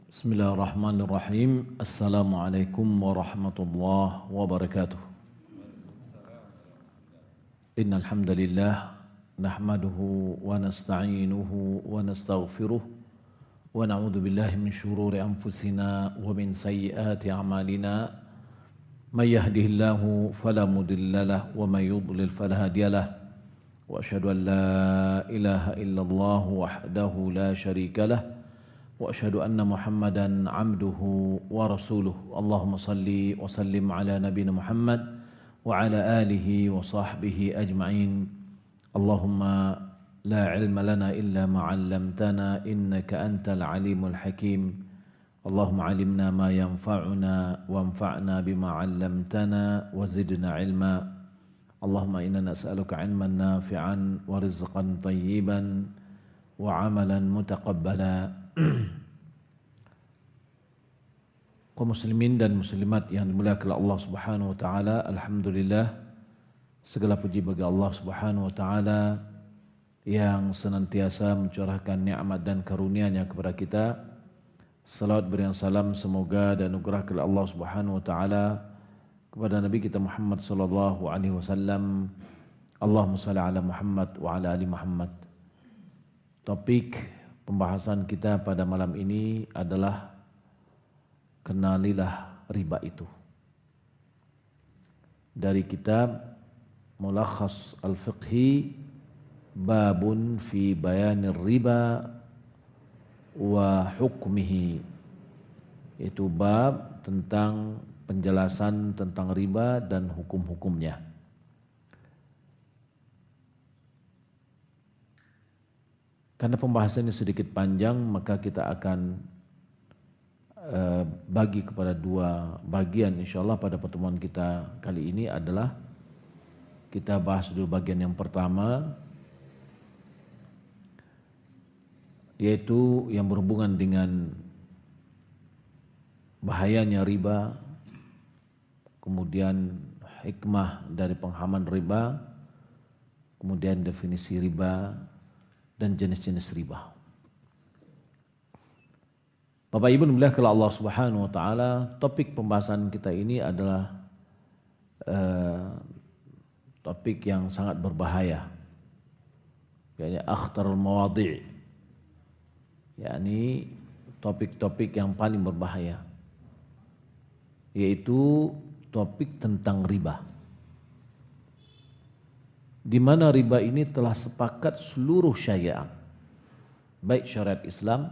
Bismillahirrahmanirrahim. Assalamualaikum warahmatullahi wabarakatuh. Innal hamdalillah nahmaduhu wa nasta'inuhu wa nastaghfiruh wa na'udzu billahi min shururi anfusina wa min sayyiati a'malina. May yahdihillahu fala mudilla lahu wa may yudlil fala hadiya lahu. Wa asyhadu an la ilaha illallah wahdahu la syarika lahu. وأشهد أن محمدا عبده ورسوله اللهم صل وسلم على نبينا محمد وعلى آله وصحبه أجمعين اللهم لا علم لنا إلا ما علمتنا إنك أنت العليم الحكيم اللهم علمنا ما ينفعنا وانفعنا بما علمتنا وزدنا علما اللهم إنا نسألك علما نافعا ورزقا طيبا وعملا متقبلا. Kaum muslimin dan muslimat yang dimuliakan Allah Subhanahu wa taala, alhamdulillah segala puji bagi Allah Subhanahu wa taala yang senantiasa mencurahkan nikmat dan karunia-Nya kepada kita. Salawat beriang salam semoga dan anugerah dari Allah Subhanahu wa taala kepada Nabi kita Muhammad sallallahu alaihi wasallam. Allahumma shalli ala Muhammad wa ala ali Muhammad. Topik pembahasan kita pada malam ini adalah kenalilah riba itu. Dari kitab Mulakhas Al-Fiqhi Babun fi Bayanir Riba wa Hukmihi. Itu bab tentang penjelasan tentang riba dan hukum-hukumnya. Karena pembahasannya sedikit panjang, maka kita akan bagi kepada dua bagian insyaallah pada pertemuan kita kali ini adalah kita bahas dulu bagian yang pertama, yaitu yang berhubungan dengan bahayanya riba, kemudian hikmah dari penghaman riba, kemudian definisi riba dan jenis-jenis riba. Bapak Ibu dimuliakan Allah Subhanahu wa taala, topik pembahasan kita ini adalah topik yang sangat berbahaya. Yakni akhtarul mawadhi'. Yakni topik-topik yang paling berbahaya. Yaitu topik tentang riba. Di mana riba ini telah sepakat seluruh syariat, baik syariat Islam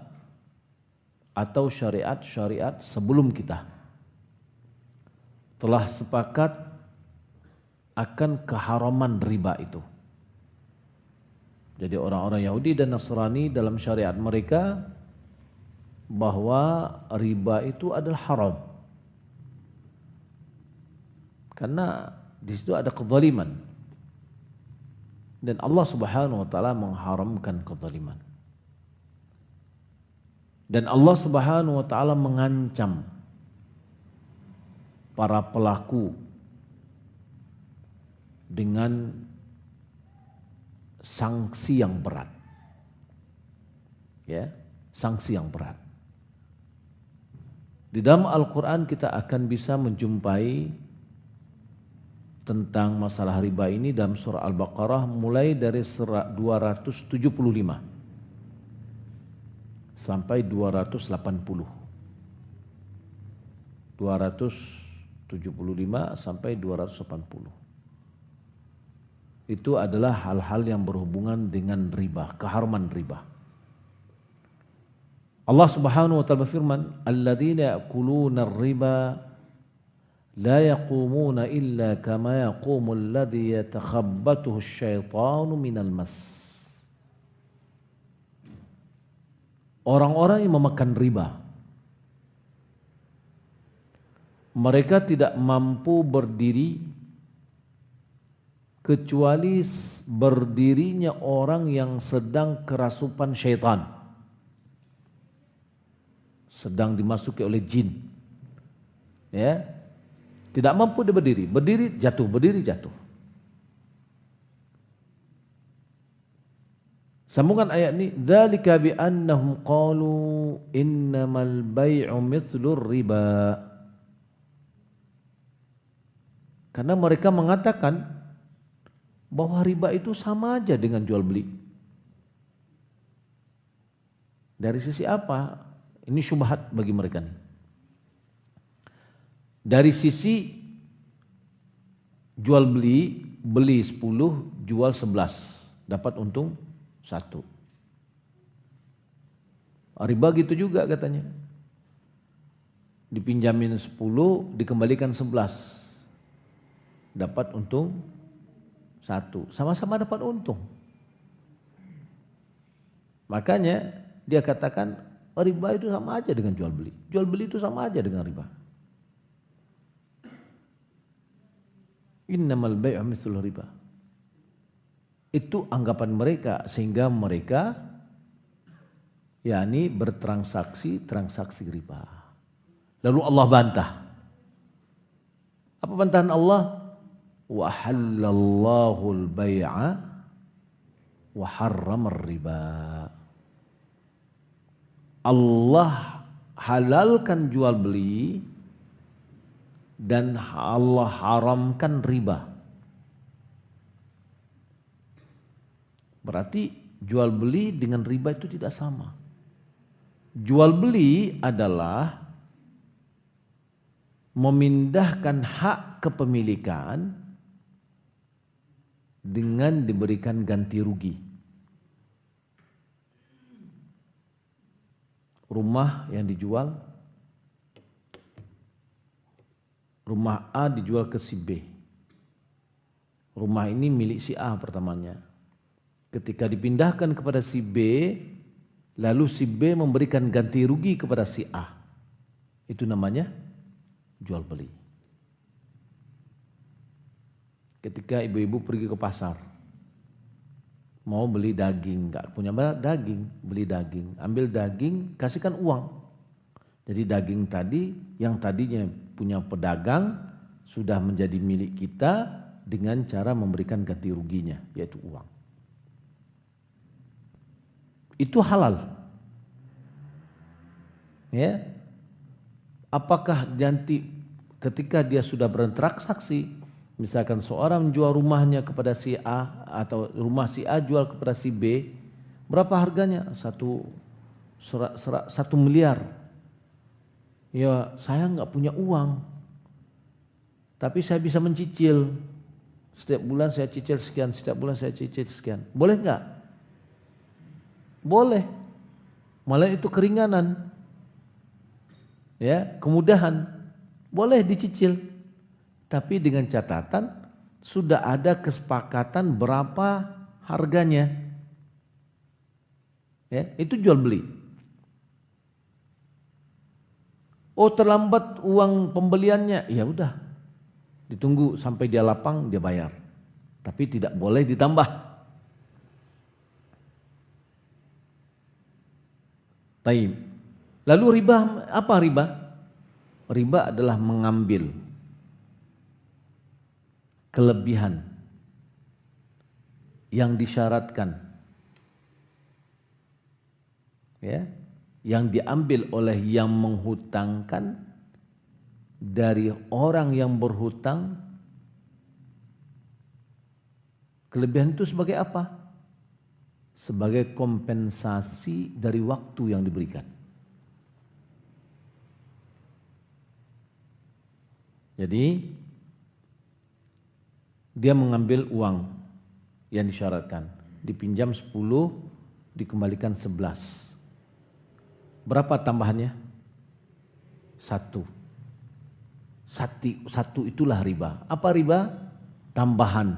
atau syariat-syariat sebelum kita, telah sepakat akan keharaman riba itu. Jadi orang-orang Yahudi dan Nasrani dalam syariat mereka bahwa riba itu adalah haram. Karena di situ ada kezaliman. Dan Allah Subhanahu wa taala mengharamkan kezaliman. Dan Allah Subhanahu wa taala mengancam para pelaku dengan sanksi yang berat. Ya, sanksi yang berat. Di dalam Al-Qur'an kita akan bisa menjumpai tentang masalah riba ini dalam surah Al-Baqarah mulai dari surah 275 sampai 280. 275 sampai 280. Itu adalah hal-hal yang berhubungan dengan riba, keharaman riba. Allah Subhanahu wa taala berfirman, "Alladzina ya'kuluna ar-riba la yaqumuna illa kama yaqumu alladhi yatakhabbathu asyaitanu minal mas." Orang-orang yang memakan riba, mereka tidak mampu berdiri kecuali berdirinya orang yang sedang kerasupan syaitan, sedang dimasuki oleh jin. Ya, tidak mampu dia berdiri, berdiri jatuh, berdiri jatuh. Sambungan ayat ini, dzalika bi annahum qalu innamal bai'u mithlur riba. Karena mereka mengatakan bahwa riba itu sama aja dengan jual beli. Dari sisi apa? Ini syubhat bagi mereka nih. Dari sisi jual beli, beli 10, jual 11, dapat untung 1. Riba gitu juga katanya. Dipinjamin 10, dikembalikan 11. Dapat untung 1. Sama-sama dapat untung. Makanya dia katakan riba itu sama aja dengan jual beli. Jual beli itu sama aja dengan riba. Innamal bai'u mithlur riba. Itu anggapan mereka, sehingga mereka yakni transaksi riba. Lalu Allah bantah. Apa bantahan Allah? Wa halallahu al-bai'a wa harramar riba. Allah halalkan jual beli dan Allah haramkan riba. Berarti jual beli dengan riba itu tidak sama. Jual beli adalah memindahkan hak kepemilikan dengan diberikan ganti rugi. Rumah yang dijual, rumah A dijual ke si B. Rumah ini milik si A pertamanya. Ketika dipindahkan kepada si B, lalu si B memberikan ganti rugi kepada si A. Itu namanya jual beli. Ketika ibu-ibu pergi ke pasar, mau beli daging, nggak punya daging, beli daging, ambil daging, kasihkan uang. Jadi daging tadi yang tadinya punya pedagang sudah menjadi milik kita dengan cara memberikan ganti ruginya, yaitu uang. Itu halal. Ya. Apakah nanti ketika dia sudah bertransaksi, misalkan seorang menjual rumahnya kepada si A atau rumah si A jual kepada si B, berapa harganya? 1 miliar. Ya, saya nggak punya uang, tapi saya bisa mencicil. Setiap bulan saya cicil sekian, setiap bulan saya cicil sekian. Boleh nggak? Boleh. Malah itu keringanan. Ya, kemudahan. Boleh dicicil. Tapi dengan catatan sudah ada kesepakatan berapa harganya. Ya, itu jual beli. Oh, terlambat uang pembeliannya, ya udah. Ditunggu sampai dia lapang, dia bayar. Tapi tidak boleh ditambah. Taib. Lalu riba, apa riba? Riba adalah mengambil kelebihan yang disyaratkan, ya, yang diambil oleh yang menghutangkan dari orang yang berhutang. Kelebihan itu sebagai apa? Sebagai kompensasi dari waktu yang diberikan. Jadi dia mengambil uang yang disyaratkan, dipinjam 10, dikembalikan 11. Berapa tambahannya? 1. Satu itulah riba. Apa riba? Tambahan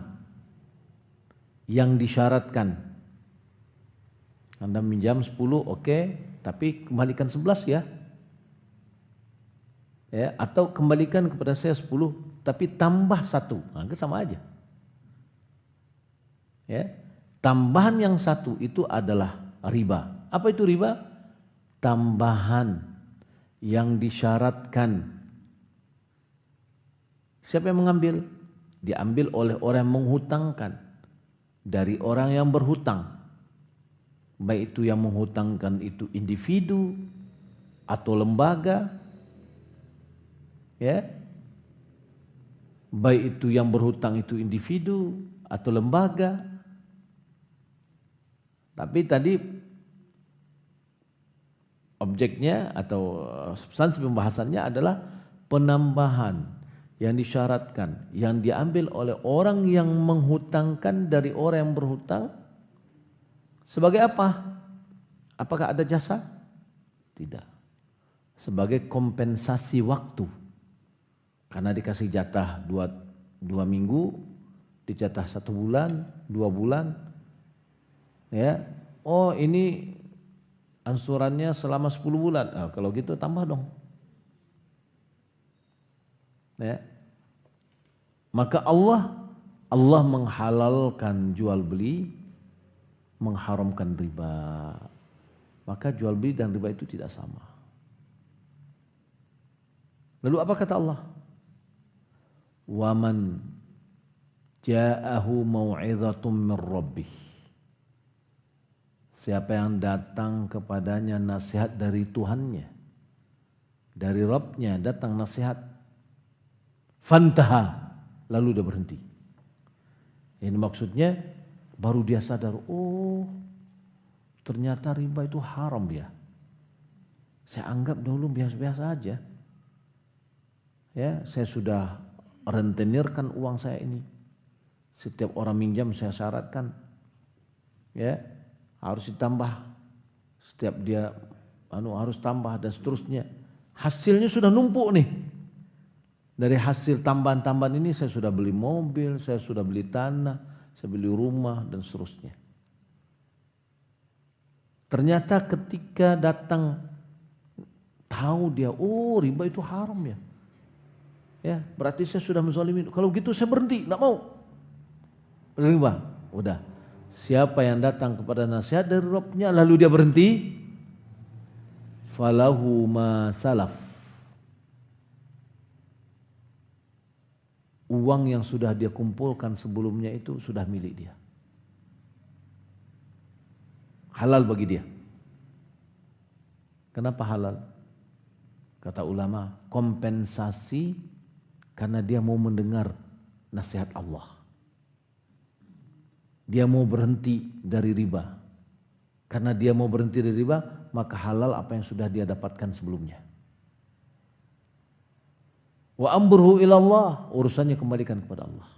yang disyaratkan. Anda minjam 10, oke, tapi kembalikan 11 ya. Ya, atau kembalikan kepada saya 10, tapi tambah 1. Nah, itu sama aja. Ya, tambahan yang 1 itu adalah riba. Apa itu riba? Tambahan yang disyaratkan. Siapa yang mengambil? Diambil oleh orang yang menghutangkan dari orang yang berhutang. baik itu yang menghutangkan itu individu atau lembaga, ya, baik itu yang berhutang itu individu atau lembaga. Tapi tadi objeknya atau substansi pembahasannya adalah penambahan yang disyaratkan, yang diambil oleh orang yang menghutangkan dari orang yang berhutang. Sebagai apa? Apakah ada jasa? Tidak. Sebagai kompensasi waktu. Karena dikasih jatah dua minggu, dijatah 1 bulan, 2 bulan. Ya, oh ini ansurannya selama 10 bulan. Nah, kalau gitu tambah dong. Ya. Maka Allah menghalalkan jual beli, mengharamkan riba. Maka jual beli dan riba itu tidak sama. Lalu apa kata Allah? Waman ja'ahu mau'izatun min rabbih. Siapa yang datang kepadanya nasihat dari Tuhannya, dari Rabbnya datang nasihat, fantaha, lalu dia berhenti. Ini maksudnya baru dia sadar, oh ternyata riba itu haram ya. Saya anggap dulu biasa-biasa aja. Ya, saya sudah rentenirkan uang saya ini. Setiap orang minjam saya syaratkan, ya, harus ditambah. Setiap dia harus tambah dan seterusnya. Hasilnya sudah numpuk nih. Dari hasil tambahan-tambahan ini saya sudah beli mobil, saya sudah beli tanah, saya beli rumah dan seterusnya. Ternyata ketika datang tahu dia, oh riba itu haram ya. Ya, berarti saya sudah menzalimi. Kalau gitu saya berhenti, enggak mau. Riba, udah. Siapa yang datang kepada nasihat dari Rabbnya lalu dia berhenti, falahu ma salaf. Uang yang sudah dia kumpulkan sebelumnya itu sudah milik dia. Halal bagi dia. Kenapa halal? Kata ulama, kompensasi karena dia mau mendengar nasihat Allah. Dia mau berhenti dari riba. Karena dia mau berhenti dari riba, maka halal apa yang sudah dia dapatkan sebelumnya. Wa amruhu ilallah, urusannya kembalikan kepada Allah.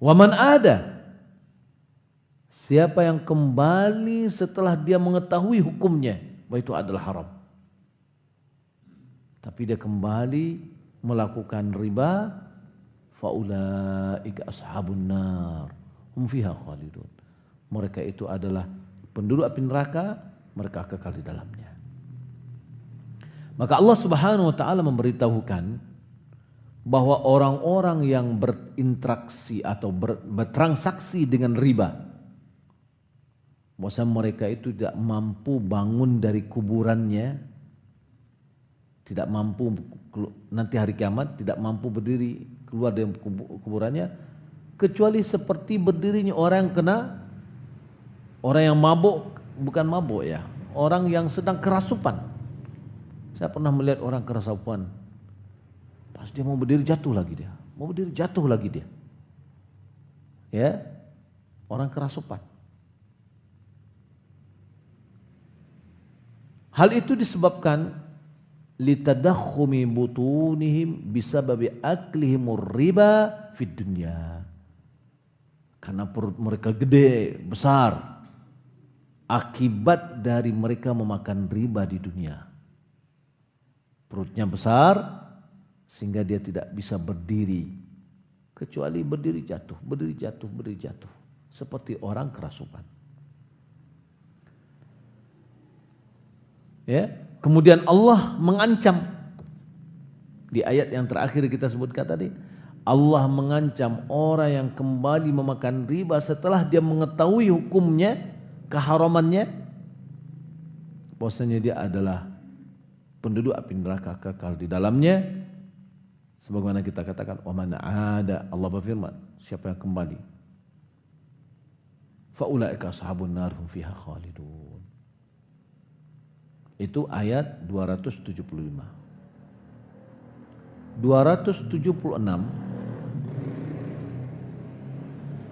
Wa man ada, siapa yang kembali setelah dia mengetahui hukumnya, bahwa itu adalah haram. Tapi dia kembali melakukan riba, faulaika ashabun nar hum fiha khalidun. Mereka itu adalah penduduk api neraka, mereka kekal di dalamnya. Maka Allah Subhanahu wa taala memberitahukan bahwa orang-orang yang berinteraksi atau bertransaksi dengan riba, bahwa mereka itu tidak mampu bangun dari kuburannya, tidak mampu nanti hari kiamat, tidak mampu berdiri keluar dari kuburannya, kecuali seperti berdirinya orang yang kena, orang yang mabuk, bukan mabuk ya, orang yang sedang kerasupan. Saya pernah melihat orang kerasupan, pas dia mau berdiri jatuh lagi dia, mau berdiri jatuh lagi dia. Ya, orang kerasupan. Hal itu disebabkan litadakhumi butunihim bisababi aklihimur riba fid dunya. Karena perut mereka gede, besar. Akibat dari mereka memakan riba di dunia. Perutnya besar sehingga dia tidak bisa berdiri. Kecuali berdiri jatuh, berdiri jatuh, berdiri jatuh. Seperti orang kerasupan. Ya, kemudian Allah mengancam di ayat yang terakhir kita sebutkan tadi, Allah mengancam orang yang kembali memakan riba setelah dia mengetahui hukumnya, keharamannya, bahwasanya dia adalah penduduk api neraka kekal di dalamnya. Sebagaimana kita katakan, wa man ada, Allah berfirman, siapa yang kembali, faulaika ashabun nar hum fiha khalidun. Itu ayat 275. 276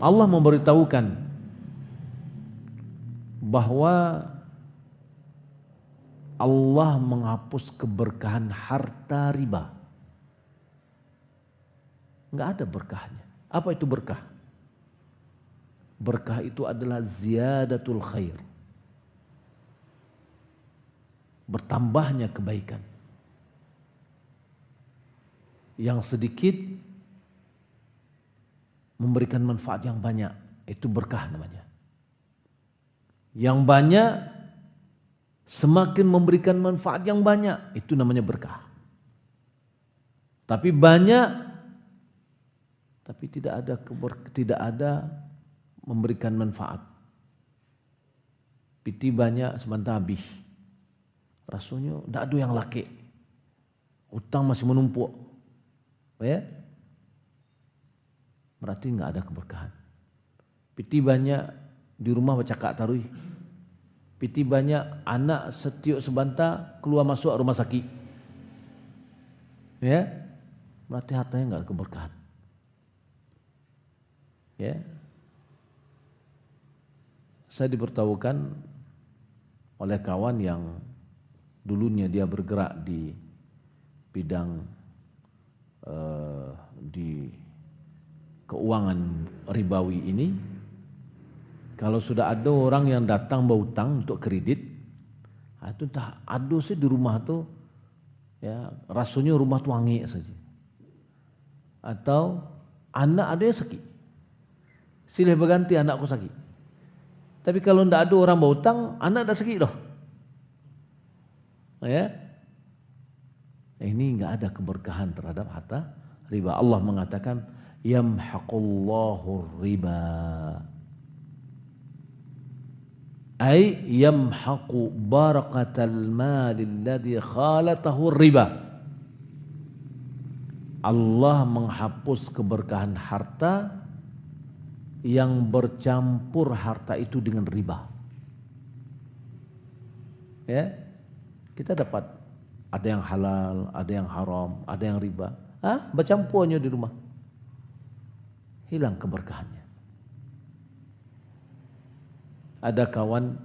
Allah memberitahukan bahwa Allah menghapus keberkahan harta riba. Enggak ada berkahnya. Apa itu berkah? Berkah itu adalah ziyadatul khair. Bertambahnya kebaikan. Yang sedikit memberikan manfaat yang banyak, itu berkah namanya. Yang banyak semakin memberikan manfaat yang banyak, itu namanya berkah. Tapi banyak, tapi tidak ada memberikan manfaat. Piti banyak sebentar habis. Rasanya tidak ada yang laki. Utang masih menumpuk. Ya? Berarti nggak ada keberkahan. Piti banyak di rumah baca kak tarui. Piti banyak anak setiap sebentar keluar masuk rumah sakit. Ya, berarti hartanya nggak ada keberkahan. Ya, saya diberitahukan oleh kawan yang dulunya dia bergerak di bidang di keuangan ribawi ini, kalau sudah ada orang yang datang berhutang untuk kredit, itu entah ada sih di rumah tuh, ya rasanya rumah tuh wangi saja. Atau anak ada yang sakit, silih berganti anakku sakit. Tapi kalau tidak ada orang berhutang, anak dah sakit dah. Ya, ini enggak ada keberkahan terhadap harta riba. Allah mengatakan yamhaqullahu riba, ay yamhaqu barakatal mal alladhi khalatahu riba. Allah menghapus keberkahan harta yang bercampur harta itu dengan riba. Ya, kita dapat ada yang halal, ada yang haram, ada yang riba. Bercampurnya di rumah. Hilang keberkahannya. Ada kawan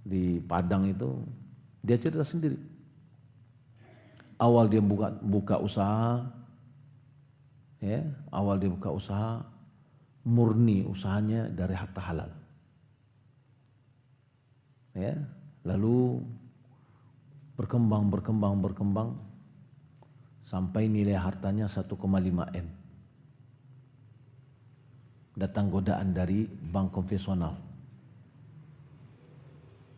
di Padang itu, dia cerita sendiri. Awal dia buka usaha, ya, awal dia buka usaha, murni usahanya dari harta halal. Ya, lalu berkembang sampai nilai hartanya 1,5 M. Datang godaan dari bank konvensional.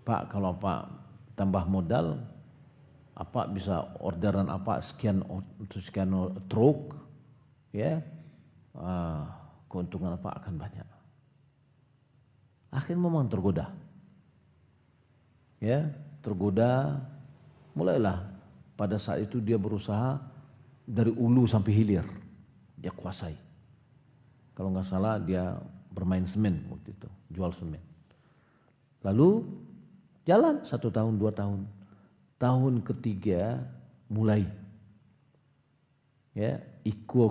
Pak, kalau Pak tambah modal, apa bisa orderan apa sekian truk, ya, keuntungan apa akan banyak. Akhirnya memang tergoda, ya, tergoda. Mulailah pada saat itu dia berusaha dari ulu sampai hilir, dia kuasai. Kalau nggak salah dia bermain semen waktu itu, jual semen. Lalu jalan 1 tahun, 2 tahun. Tahun ketiga mulai, ya, iko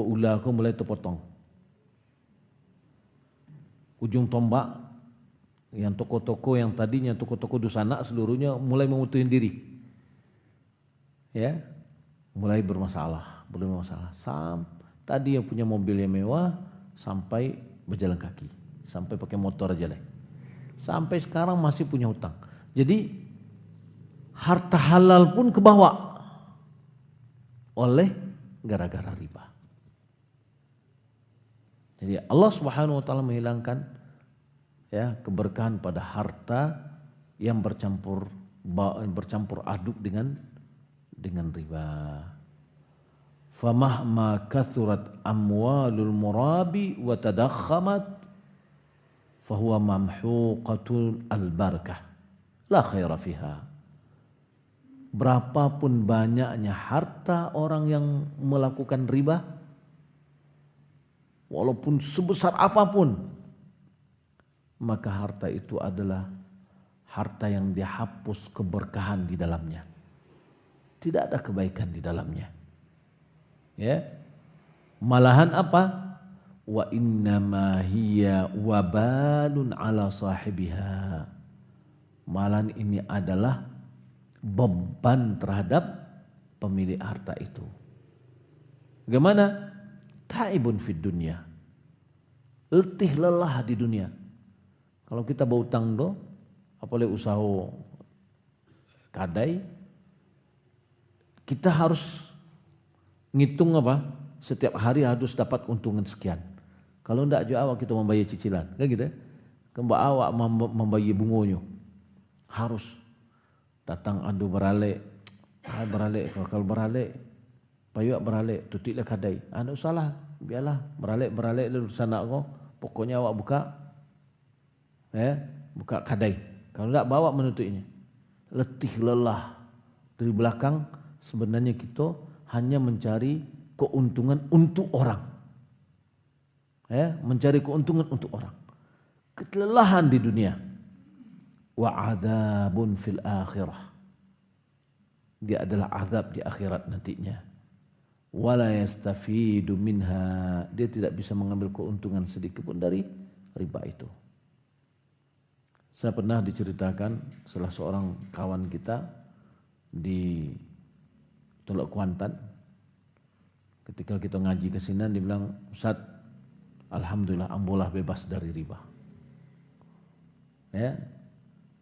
ula aku mulai terpotong. Ujung tombak yang toko-toko yang tadinya toko-toko dusana seluruhnya mulai memutuhin diri, ya, mulai bermasalah. Tadi yang punya mobil yang mewah sampai berjalan kaki, sampai pakai motor aja lah. Sampai sekarang masih punya hutang. Jadi harta halal pun kebawa oleh gara-gara riba. Jadi Allah Subhanahu wa taala menghilangkan, ya, keberkahan pada harta yang bercampur aduk dengan riba. Famahma kathurat amwalul murabi wa tadakhamat fahuwa mamhuqatul albarakah la khaira fiha. Berapapun banyaknya harta orang yang melakukan riba, walaupun sebesar apapun, maka harta itu adalah harta yang dihapus keberkahan di dalamnya. Tidak ada kebaikan di dalamnya. Ya. Malahan apa? Wa innama hiya wabalun ala sahibiha. Malahan ini adalah beban terhadap pemilik harta itu. Bagaimana? Taibun fid dunya. Letih lelah di dunia. Kalau kita berutang do, apalagi usaha kadai, kita harus ngitung apa? Setiap hari harus dapat untungan sekian. Kalau tidak juga awak kita membayar cicilan, kan gitu? Kembali awak membayar bungonya, harus datang adu beralek, kalau beralek, payuk beralek, tutiklah kadai. Anu salah, biarlah beralek lalu sana kau, pokoknya awak buka, buka kadai. Kalau tidak bawa menutupnya, letih lelah dari belakang. Sebenarnya kita hanya mencari keuntungan untuk orang. Mencari keuntungan untuk orang. Kelelahan di dunia. Wa adzabun fil akhirah. Dia adalah azab di akhirat nantinya. Wala yastafidu minha. Dia tidak bisa mengambil keuntungan sedikit pun dari riba itu. Saya pernah diceritakan salah seorang kawan kita di Teluk Kuantan. Ketika kita ngaji ke sini, dia bilang, Ustaz, alhamdulillah ambolah bebas dari riba. Ya,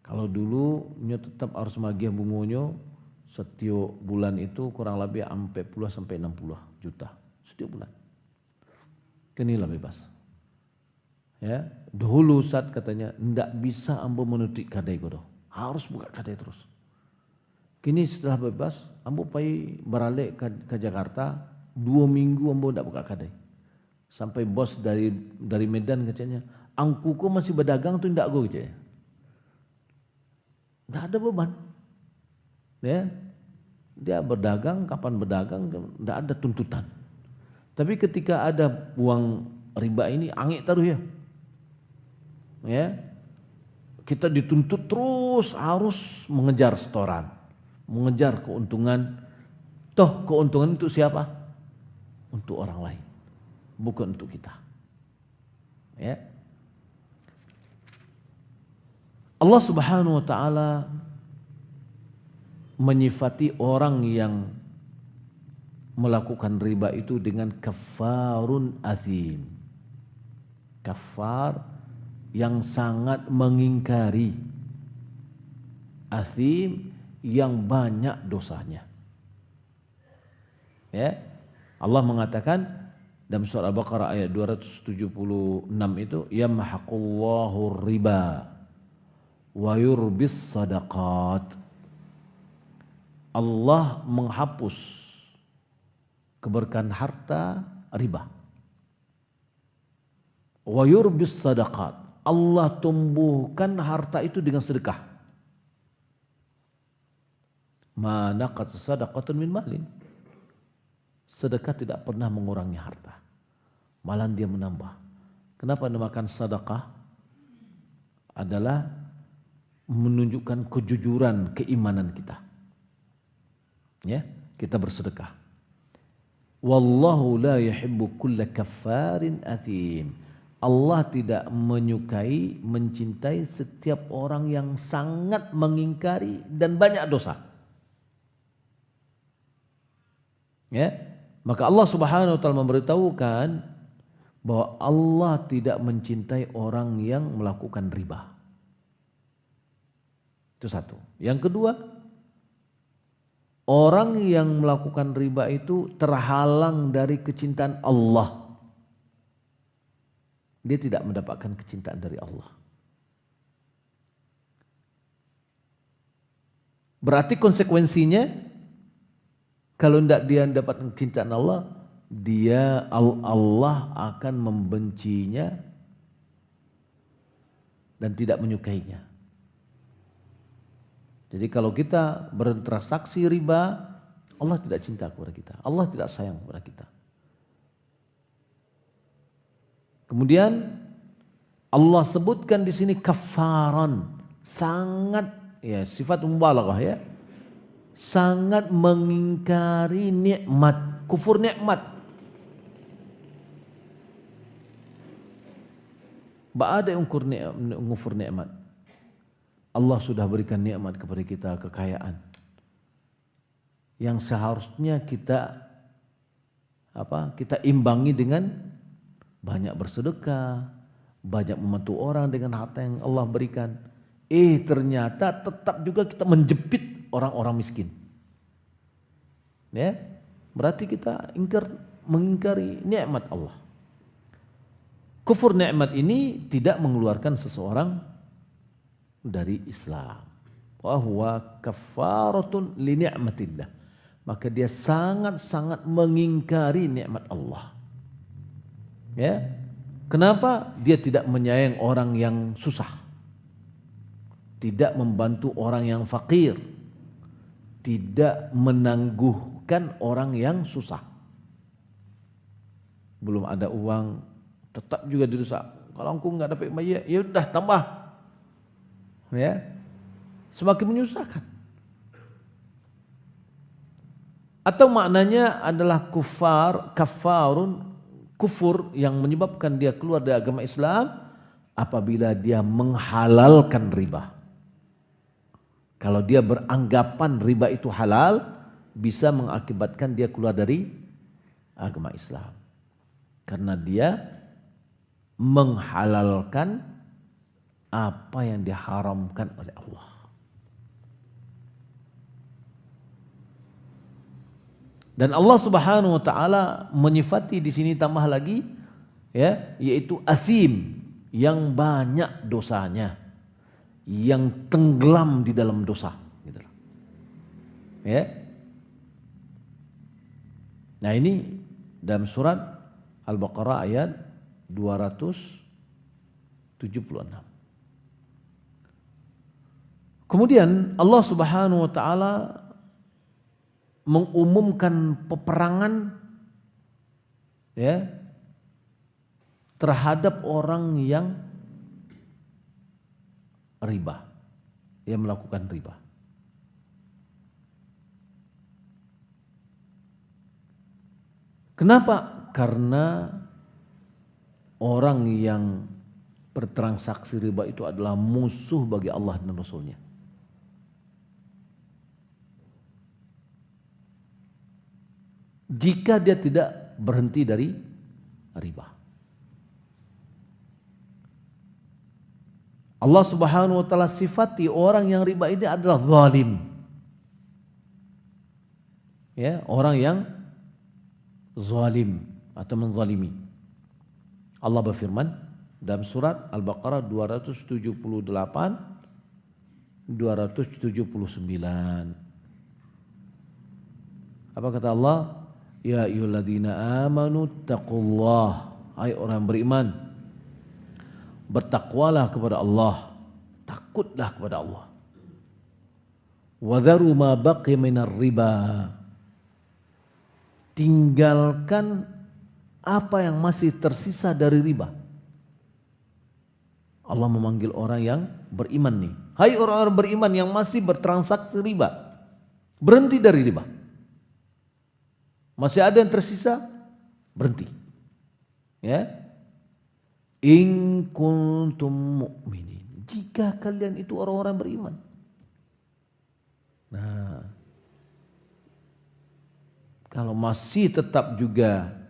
kalau dulu nyo tetap harus magih bungonya setiap bulan itu kurang lebih 40 sampai 60 juta setiap bulan. Kinilah bebas. Ya, dahulu Ustaz katanya ndak bisa ambo menutik kadai kodo. Harus buka kadai terus. Kini setelah bebas, ambo pai beralih ke Jakarta 2 minggu ambo ndak buka kadai. Sampai bos dari Medan katanya, angkuku masih berdagang tuh ndak go katanya. Ndak ada beban. Ya. Dia berdagang, kapan berdagang, ndak ada tuntutan. Tapi ketika ada uang riba ini, angin taruh ya. Ya. Kita dituntut terus harus mengejar setoran, mengejar keuntungan. Toh keuntungan untuk siapa? Untuk orang lain. Bukan untuk kita. Ya. Allah Subhanahu wa taala menyifati orang yang melakukan riba itu dengan kafarun azim. Kafar yang sangat mengingkari. Azim yang banyak dosanya. Ya. Allah mengatakan dalam surah Al-Baqarah ayat 276 itu, yamhaqullahu riba wa yurbis sadaqat. Allah menghapus keberkahan harta riba. Wa yurbis sadaqat. Allah tumbuhkan harta itu dengan sedekah. Ma naqat sadaqatun min malin. Sedekah tidak pernah mengurangi harta. Malah dia menambah. Kenapa dinamakan sedekah? Adalah menunjukkan kejujuran keimanan kita. Ya, kita bersedekah. Wallahu la yuhibbu kulla kaffarin athim. Allah tidak menyukai, mencintai setiap orang yang sangat mengingkari dan banyak dosa. Ya, maka Allah Subhanahu wa taala memberitahukan bahwa Allah tidak mencintai orang yang melakukan riba. Itu satu. Yang kedua, orang yang melakukan riba itu terhalang dari kecintaan Allah. Dia tidak mendapatkan kecintaan dari Allah. Berarti konsekuensinya, kalau tidak dia dapat kecintaan Allah, Allah akan membencinya dan tidak menyukainya. Jadi kalau kita bertransaksi riba, Allah tidak cinta kepada kita. Allah tidak sayang kepada kita. Kemudian Allah sebutkan di sini kafaran, sangat ya sifat mubalaghah ya. Sangat mengingkari nikmat, kufur nikmat. Ba'ada ngufur nikmat. Allah sudah berikan nikmat kepada kita, kekayaan. Yang seharusnya kita imbangi dengan banyak bersedekah, banyak membantu orang dengan harta yang Allah berikan. Ternyata tetap juga kita menjepit orang-orang miskin. Ya, berarti kita mengingkari nikmat Allah. Kufur nikmat ini tidak mengeluarkan seseorang dari Islam. Wa huwa kafaratun li ni'matillah. Maka dia sangat-sangat mengingkari nikmat Allah. Ya. Kenapa? Dia tidak menyayang orang yang susah. Tidak membantu orang yang fakir, tidak menangguhkan orang yang susah. Belum ada uang, tetap juga dirusak. Kalau engkau nggak dapat bayar, ya udah tambah, ya, semakin menyusahkan. Atau maknanya adalah kufur yang menyebabkan dia keluar dari agama Islam apabila dia menghalalkan riba. Kalau dia beranggapan riba itu halal, bisa mengakibatkan dia keluar dari agama Islam. Karena dia menghalalkan apa yang diharamkan oleh Allah. Dan Allah Subhanahu wa taala menyifati di sini tambah lagi ya, yaitu athim, yang banyak dosanya, yang tenggelam di dalam dosa, gitu. Ya. Nah, ini dalam surat Al-Baqarah ayat 276. Kemudian Allah Subhanahu wa taala mengumumkan peperangan ya terhadap orang yang riba, yang melakukan riba. Kenapa? Karena orang yang bertransaksi riba itu adalah musuh bagi Allah dan Rasulnya. Jika dia tidak berhenti dari riba. Allah Subhanahu wa taala sifati orang yang riba ini adalah zalim. Ya, orang yang zalim atau menzalimi. Allah berfirman dalam surat Al-Baqarah 278 279. Apa kata Allah? Ya ayyuhalladzina amanu taqullah. Hai orang beriman, bertakwalah kepada Allah, takutlah kepada Allah. Wadharu ma baqi minar riba. Tinggalkan apa yang masih tersisa dari riba. Allah memanggil orang yang beriman nih. Hai orang-orang beriman yang masih bertransaksi riba, berhenti dari riba. Masih ada yang tersisa, berhenti. Ya. In kuntum mu'minin. Jika kalian itu orang-orang beriman. Nah, kalau masih tetap juga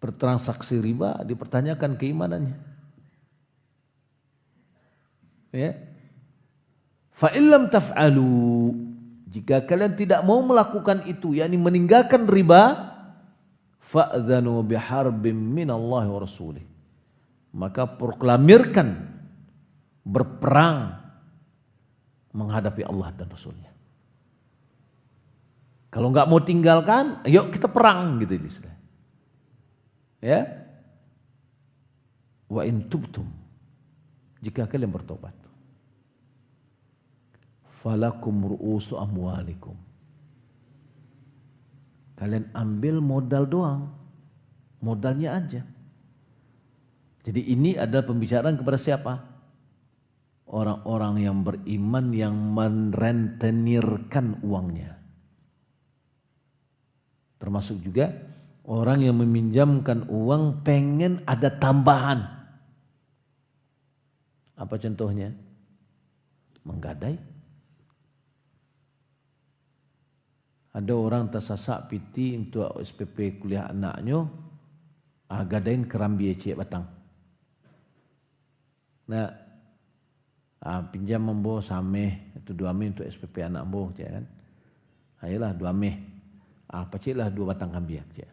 bertransaksi riba, dipertanyakan keimanannya. Ya. Fa illam taf'alu, jika kalian tidak mau melakukan itu, yakni meninggalkan riba, fa'dzanu biharbin minallahi wa rasulih. Maka proklamirkan berperang menghadapi Allah dan Rasulnya. Kalau nggak mau tinggalkan, ayo kita perang gitu istilahnya. Ya. Wa in tubtum, jika kalian bertobat, falakum ru'usu amwalikum, kalian ambil modal doang, modalnya aja. Jadi ini adalah pembicaraan kepada siapa? Orang-orang yang beriman yang merentenirkan uangnya. Termasuk juga orang yang meminjamkan uang pengen ada tambahan. Apa contohnya? Menggadai. Ada orang tersasak piti untuk SPP kuliah anaknya, gadain kerambi cik batang. Nah, pinjam membo sameh itu 2 meh untuk SPP anak membo cik kan. Ayolah 2 meh. Paciklah 2 batang kambi cik.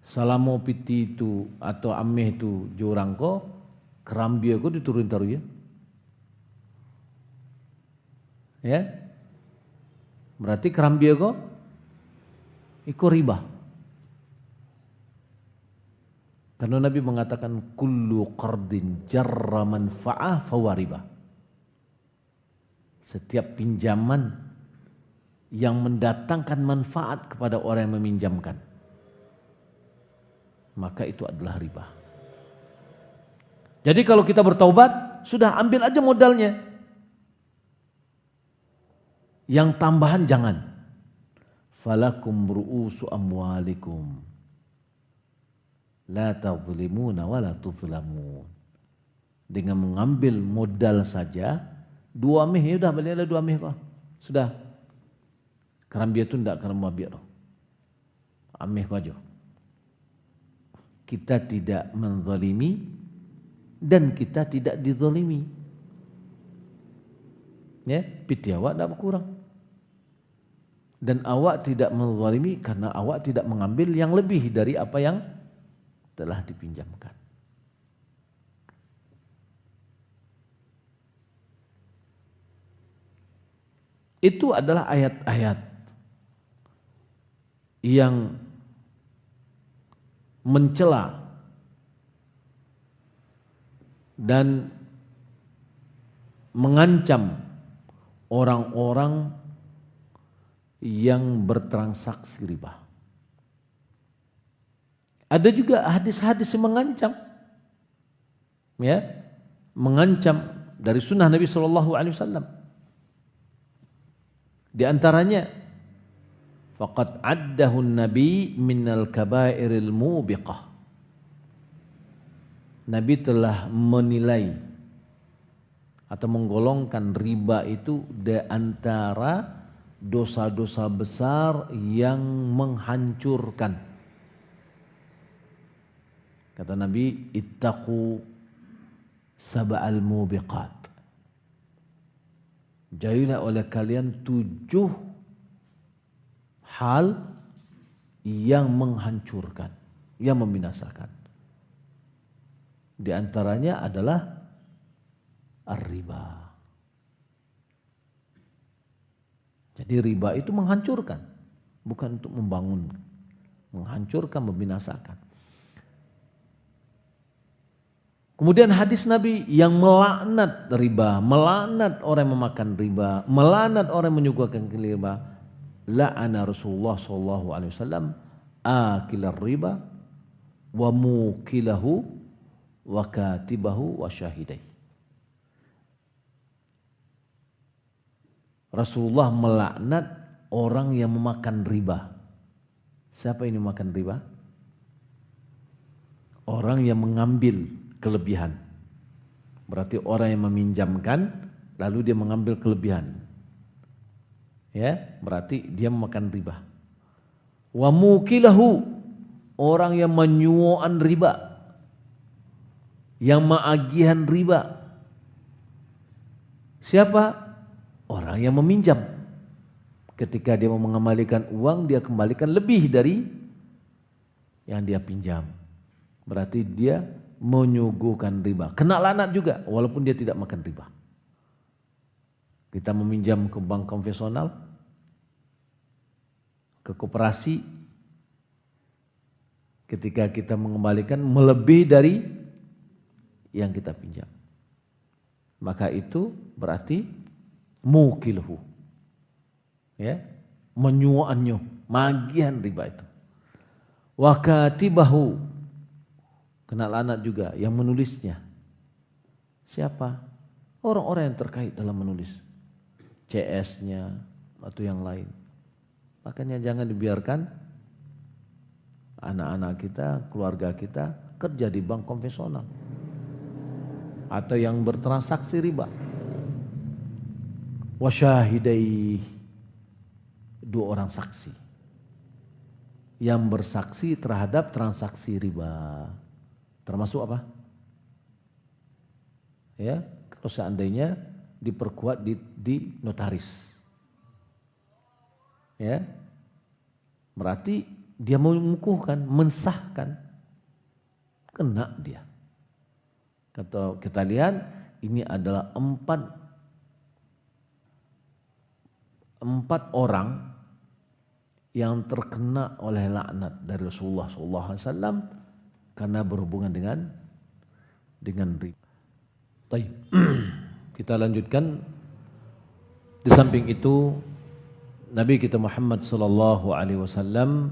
Selama piti itu atau ameh itu jurang ko, kerambi ko diturun taruh ya. Ya. Berarti kerambi ko ikut riba. Karena Nabi mengatakan kullu qardin jarra manfa'ah fahuwa riba. Setiap pinjaman yang mendatangkan manfaat kepada orang yang meminjamkan, maka itu adalah riba. Jadi kalau kita bertaubat, sudah ambil aja modalnya. Yang tambahan jangan. Falakum ru'usu amwalikum. La tazlimuna wa la tuzlamun. Dengan mengambil modal saja, 2 meh, ya udah baliklah 2 meh kok. Sudah. Kerambi itu tidak kerambi biar. Ameh kok aja. Kita tidak menzalimi dan kita tidak dizalimi. Ya, piti awak tidak berkurang. Dan awak tidak menzalimi karena awak tidak mengambil yang lebih dari apa yang telah dipinjamkan. Itu adalah ayat-ayat yang mencela dan mengancam orang-orang yang bertransaksi riba. Ada juga hadis-hadis yang mengancam, ya, mengancam dari sunnah Nabi SAW. Di antaranya, faqad addahu Nabi minal kabairil mubiqah. Nabi telah menilai atau menggolongkan riba itu di antara dosa-dosa besar yang menghancurkan. Kata Nabi, ittaqu sab'al mubiqat. Jauhilah oleh kalian 7 hal yang menghancurkan, yang membinasakan. Di antaranya adalah ar-riba. Jadi riba itu menghancurkan, bukan untuk membangun, menghancurkan, membinasakan. Kemudian hadis Nabi yang melaknat riba, melaknat orang yang memakan riba, melaknat orang yang menyuguhkan riba. La'ana Rasulullah sallallahu alaihi wasallam akilar riba wa mukilahu wa katibahu wa syahidai. Rasulullah melaknat orang yang memakan riba. Siapa ini memakan riba? Orang yang mengambil kelebihan. Berarti orang yang meminjamkan lalu dia mengambil kelebihan. Ya, berarti dia memakan riba. Wa mukilahu, orang yang menyuoan riba, yang mengagihan riba. Siapa? Orang yang meminjam. Ketika dia mau mengembalikan uang, dia kembalikan lebih dari yang dia pinjam. Berarti dia menyuguhkan riba. Kena laknat juga walaupun dia tidak makan riba. Kita meminjam ke bank konvensional, ke koperasi, ketika kita mengembalikan melebihi dari yang kita pinjam, maka itu berarti mukilhu, ya, menyuannya, magian riba itu. Wa katibahu, kena laknat juga yang menulisnya. Siapa? Orang-orang yang terkait dalam menulis. CS-nya atau yang lain. Makanya jangan dibiarkan anak-anak kita, keluarga kita kerja di bank konvensional. Atau yang bertransaksi riba. Wasyahidai, 2 orang saksi. Yang bersaksi terhadap transaksi riba. Termasuk apa? Ya, kalau seandainya diperkuat di notaris. Ya. Berarti dia mengukuhkan, mensahkan, kena dia. Kalau kita lihat ini adalah empat orang yang terkena oleh laknat dari Rasulullah SAW karena berhubungan dengan riba. Baik, kita lanjutkan. Di samping itu Nabi kita Muhammad SAW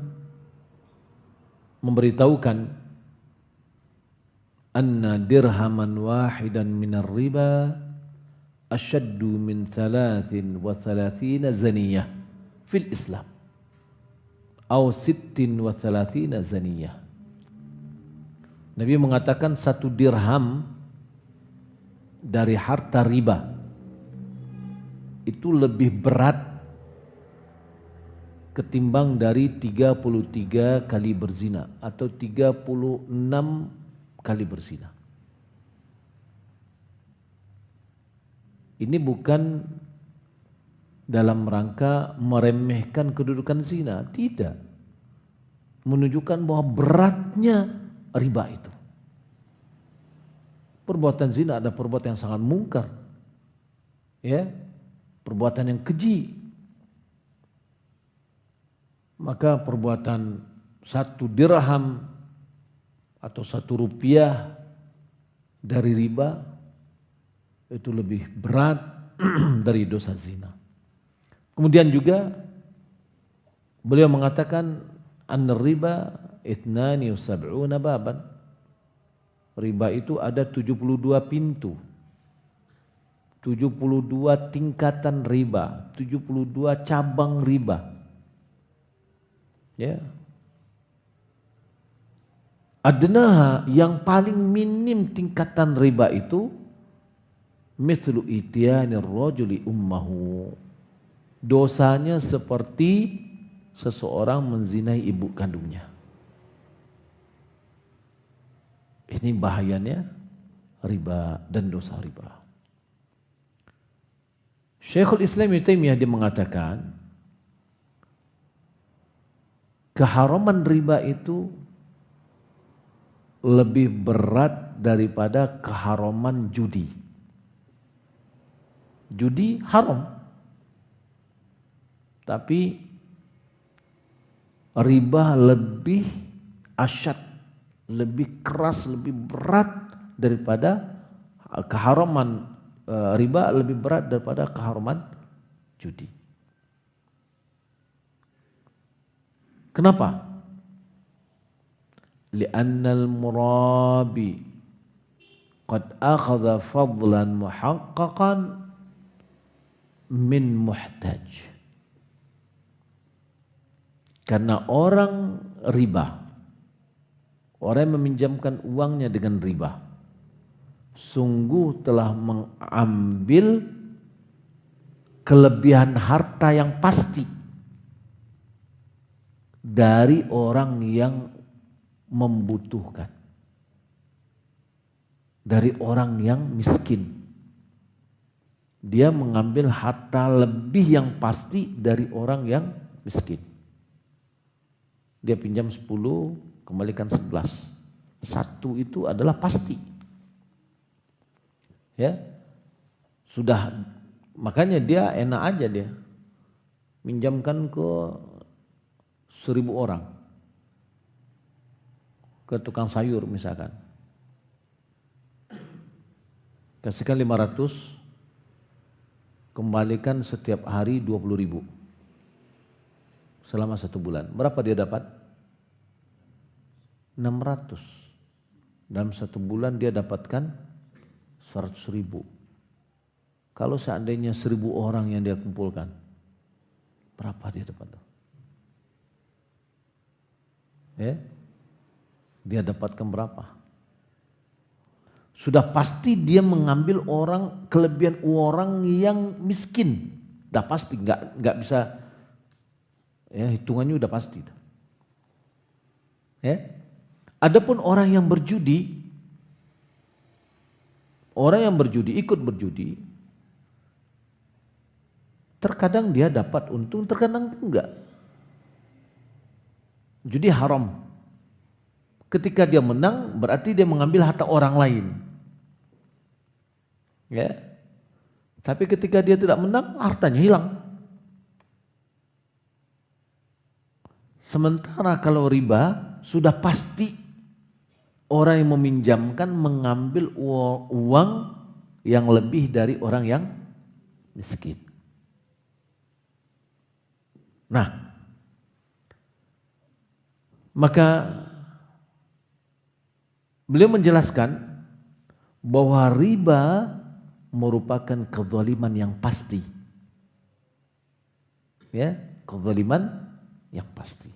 memberitahukan anna dirhaman wahidan minar riba asyaddu min 33 zaniyah fil Islam atau 36 zaniyah. Nabi mengatakan 1 dirham dari harta riba itu lebih berat ketimbang dari 33 kali berzina atau 36 kali berzina. Ini bukan dalam rangka meremehkan kedudukan zina, tidak. Menunjukkan bahwa beratnya riba itu. Perbuatan zina ada perbuatan yang sangat mungkar. Ya, perbuatan yang keji. Maka perbuatan 1 dirham atau 1 rupiah dari riba itu lebih berat dari dosa zina. Kemudian juga beliau mengatakan an-riba 72 baban. Riba itu ada 72 pintu. 72 tingkatan riba, 72 cabang riba. Ya. Adnaha yang paling minim tingkatan riba itu mithlu ityanir rajuli ummahu. Dosanya seperti seseorang menzinai ibu kandungnya. Ini bahayanya riba dan dosa riba. Syekhul Islam Ibnu Taimiyah dia mengatakan keharaman riba itu lebih berat daripada keharaman judi. Judi haram. Tapi riba lebih asyad, lebih keras, lebih berat daripada keharaman riba, lebih berat daripada keharaman judi. Kenapa? Li'annal murabi qad akhadha fadlan muhaqqaqan min muhtaj. Karena orang riba, orang yang meminjamkan uangnya dengan riba, sungguh telah mengambil kelebihan harta yang pasti dari orang yang membutuhkan, dari orang yang miskin. Dia mengambil harta lebih yang pasti dari orang yang miskin. Dia pinjam 10, kembalikan 11. 1 itu adalah pasti. Ya. Sudah, makanya dia enak aja dia. Minjamkan ke 1000 orang. Ke tukang sayur misalkan. Kasihkan 500, kembalikan setiap hari 20.000. Selama 1 bulan. Berapa dia dapat? 600. Dalam 1 bulan dia dapatkan 100.000. Kalau seandainya 1.000 orang yang dia kumpulkan, berapa dia dapat? Ya, dia dapatkan berapa? Sudah pasti dia mengambil kelebihan orang yang miskin. Udah pasti, nggak bisa, ya hitungannya udah pasti. Ya. Adapun orang yang berjudi, ikut berjudi, terkadang dia dapat untung, terkadang enggak. Judi haram. Ketika dia menang, berarti dia mengambil harta orang lain. Ya. Tapi ketika dia tidak menang, hartanya hilang. Sementara kalau riba, sudah pasti orang yang meminjamkan mengambil uang yang lebih dari orang yang miskin. Nah, maka beliau menjelaskan bahwa riba merupakan kezaliman yang pasti. Ya, kezaliman yang pasti.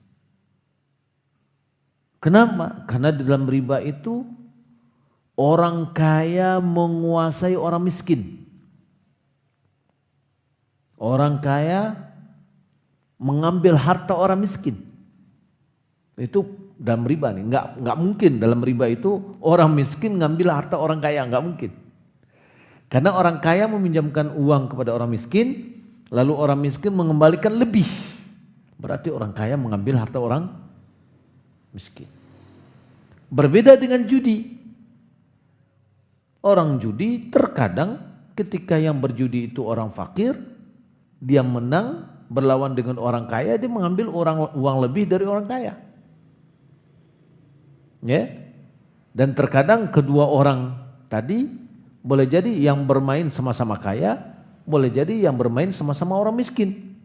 Kenapa? Karena di dalam riba itu orang kaya menguasai orang miskin. Orang kaya mengambil harta orang miskin. Itu dalam riba nih, nggak mungkin dalam riba itu orang miskin ngambil harta orang kaya, nggak mungkin. Karena orang kaya meminjamkan uang kepada orang miskin, lalu orang miskin mengembalikan lebih. Berarti orang kaya mengambil harta orang miskin. Berbeda dengan judi. Orang judi terkadang ketika yang berjudi itu orang fakir, dia menang berlawan dengan orang kaya, dia mengambil uang lebih dari orang kaya. Ya. Dan terkadang kedua orang tadi boleh jadi yang bermain sama-sama kaya, boleh jadi yang bermain sama-sama orang miskin.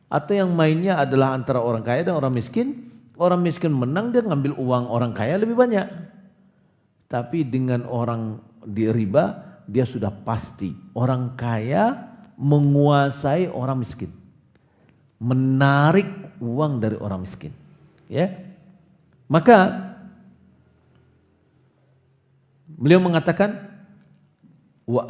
Atau yang mainnya adalah antara orang kaya dan orang miskin. Orang miskin menang, dia ngambil uang orang kaya lebih banyak. Tapi dengan orang di riba, dia sudah pasti orang kaya menguasai orang miskin. Menarik uang dari orang miskin. Ya. Maka beliau mengatakan wa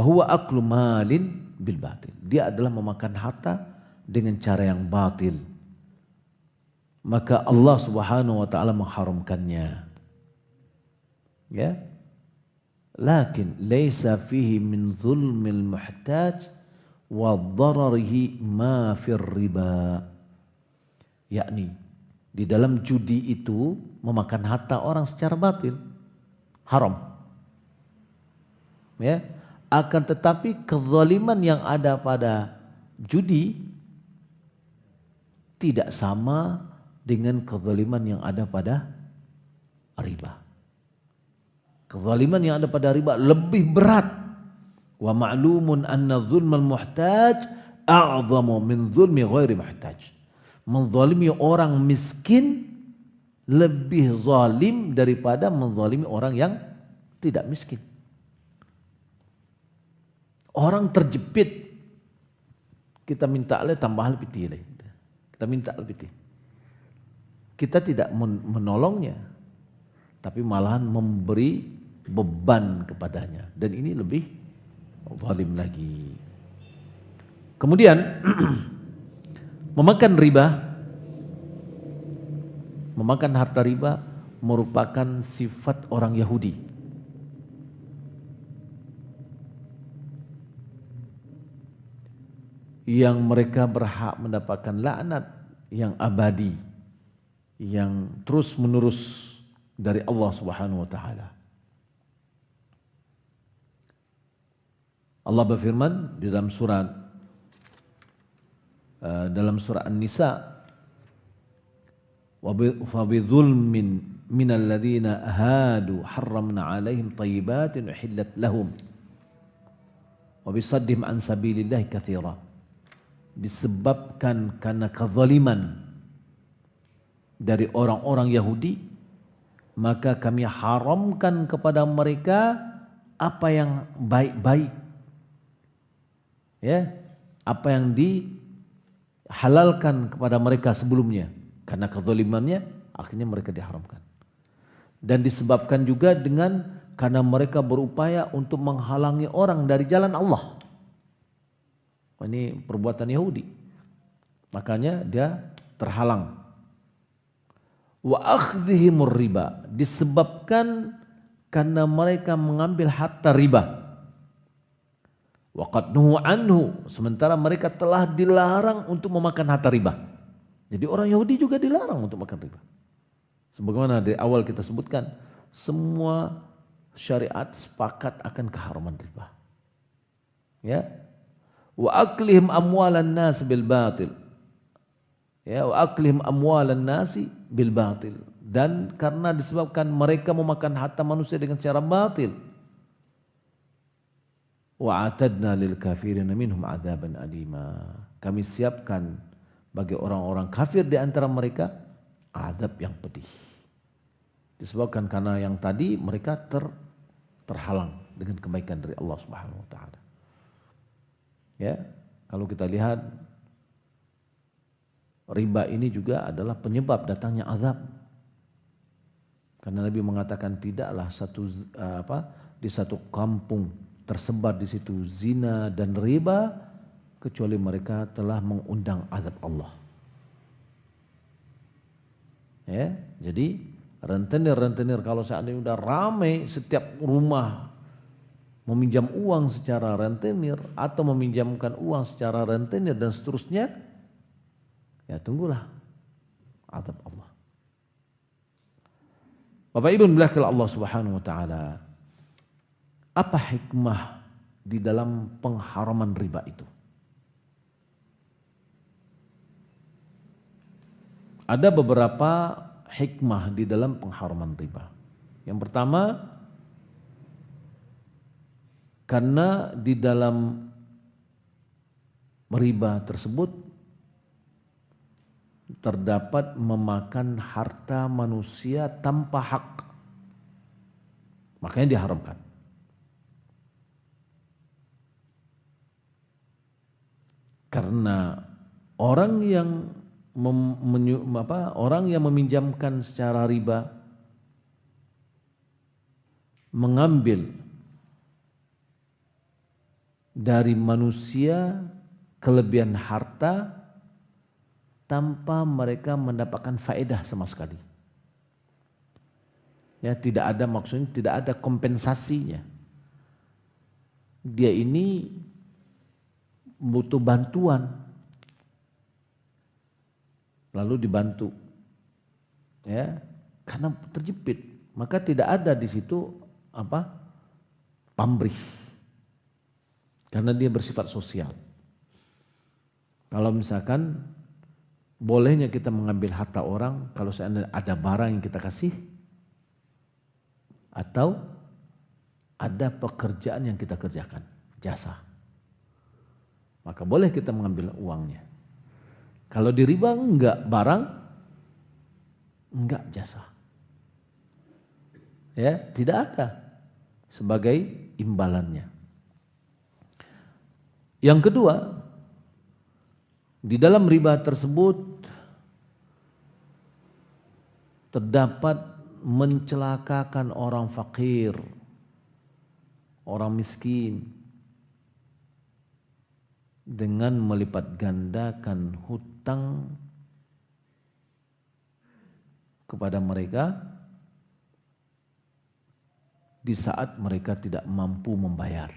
huwa aklu malin bil batil. Dia adalah memakan harta dengan cara yang batil. Maka Allah Subhanahu wa taala mengharamkannya. Ya. Lakin laisa fihi min zulmil muhtaj wa dhararihi ma fir riba. Yakni di dalam judi itu memakan harta orang secara batil, haram. Ya. Akan tetapi kezaliman yang ada pada judi tidak sama dengan kezaliman yang ada pada riba. Kezaliman yang ada pada riba lebih berat. Wa ma'lumun anna zulmal muhtaj a'zamu min zulmi ghairi muhtaj. Menzalimi orang miskin lebih zalim daripada menzalimi orang yang tidak miskin. Orang terjepit, kita minta tambah lebih tinggi. Kita minta lebih. Kita tidak menolongnya, tapi malahan memberi beban kepadanya. Dan ini lebih zalim lagi. Kemudian memakan harta riba merupakan sifat orang Yahudi. Yang mereka berhak mendapatkan laknat yang abadi, yang terus menerus dari Allah Subhanahu wa taala. Allah berfirman di dalam surat An-Nisa, wa bi dzulmin minal ladzina hadu harramna 'alaihim thayyibatin uhillat lahum wa bisaddihim an sabilillahi katsira. Disebabkan karena kezaliman dari orang-orang Yahudi, maka kami haramkan kepada mereka apa yang baik-baik. Ya, apa yang dihalalkan kepada mereka sebelumnya. Karena kezalimannya akhirnya mereka diharamkan. Dan disebabkan juga karena mereka berupaya untuk menghalangi orang dari jalan Allah. Ini perbuatan Yahudi. Makanya dia terhalang. Wa akhdhihimur riba, disebabkan karena mereka mengambil harta riba. Wa qad nuhu anhu, sementara mereka telah dilarang untuk memakan harta riba. Jadi orang Yahudi juga dilarang untuk makan riba. Sebagaimana dari awal kita sebutkan, semua syariat sepakat akan keharuman riba. Ya. Wa aklihim amwalan nas bil batil. Ya, wa aklihim amwalan nasi bil batil. Dan karena disebabkan mereka memakan harta manusia dengan cara batil. Wa atadna lil kafirin minhum adzaban alima. Kami siapkan bagi orang-orang kafir di antara mereka azab yang pedih. Disebabkan karena yang tadi mereka terhalang dengan kebaikan dari Allah Subhanahu wa taala. Ya, kalau kita lihat riba ini juga adalah penyebab datangnya azab. Karena Nabi mengatakan tidaklah di satu kampung tersebar di situ zina dan riba kecuali mereka telah mengundang azab Allah. Ya, jadi rentenir kalau seandainya udah ramai setiap rumah meminjam uang secara rentenir atau meminjamkan uang secara rentenir dan seterusnya, ya tunggulah azab Allah. Bapak Ibu belakang Allah Subhanahu wa taala, apa hikmah di dalam pengharaman riba itu? Ada beberapa hikmah di dalam pengharaman riba. Yang pertama, karena di dalam riba tersebut terdapat memakan harta manusia tanpa hak. Makanya diharamkan. Karena orang yang meminjamkan secara riba mengambil dari manusia kelebihan harta tanpa mereka mendapatkan faedah sama sekali. Ya, maksudnya tidak ada kompensasinya. Dia ini butuh bantuan, lalu dibantu, ya, karena terjepit, maka tidak ada di situ pamrih, karena dia bersifat sosial. Kalau misalkan bolehnya kita mengambil harta orang kalau seandainya ada barang yang kita kasih atau ada pekerjaan yang kita kerjakan, jasa. Maka boleh kita mengambil uangnya. Kalau di riba enggak barang, enggak jasa. Ya, tidak ada sebagai imbalannya. Yang kedua, di dalam riba tersebut terdapat mencelakakan orang fakir, orang miskin, dengan melipat gandakan hutang kepada mereka di saat mereka tidak mampu membayar.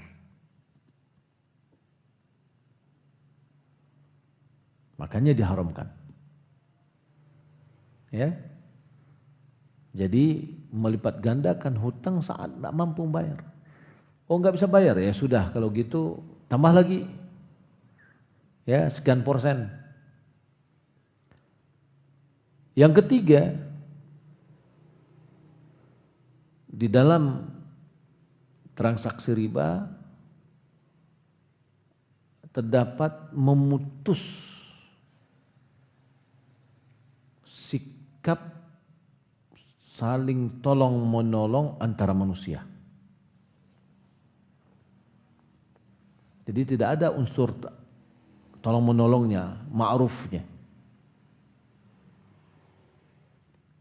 Makanya diharamkan. Ya. Jadi melipat gandakan hutang saat tidak mampu membayar. Oh, nggak bisa bayar, ya sudah, kalau gitu tambah lagi. Ya, sekian persen. Yang ketiga, di dalam transaksi riba terdapat memutus sikap saling tolong menolong antara manusia. Jadi tidak ada unsur tolong menolongnya, ma'rufnya.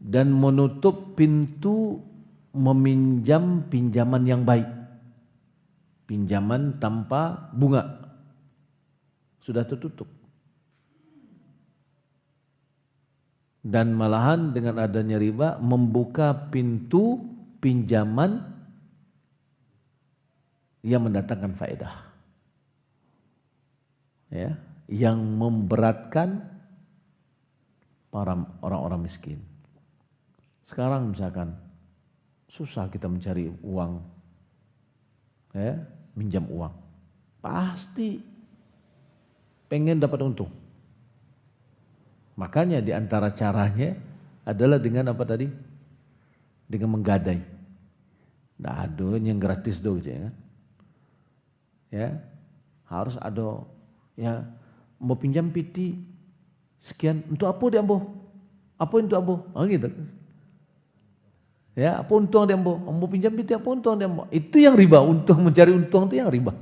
Dan menutup pintu meminjam pinjaman yang baik. Pinjaman tanpa bunga. Sudah tertutup. Dan malahan dengan adanya riba membuka pintu pinjaman yang mendatangkan faedah. Ya, yang memberatkan para orang-orang miskin. Sekarang misalkan susah kita mencari uang, ya, minjam uang, pasti pengen dapat untung. Makanya di antara caranya adalah dengan apa tadi? Dengan menggadai. Nah, aduh yang gratis dong, ya. Ya, harus ada, ya, mau pinjam piti sekian untuk apa dia ambo? Apa untuk ambo? Oh gitu. Ya, apa untung dia ambo? Mau pinjam piti apa untung dia ambo? Itu yang riba, untung mencari untung itu yang riba.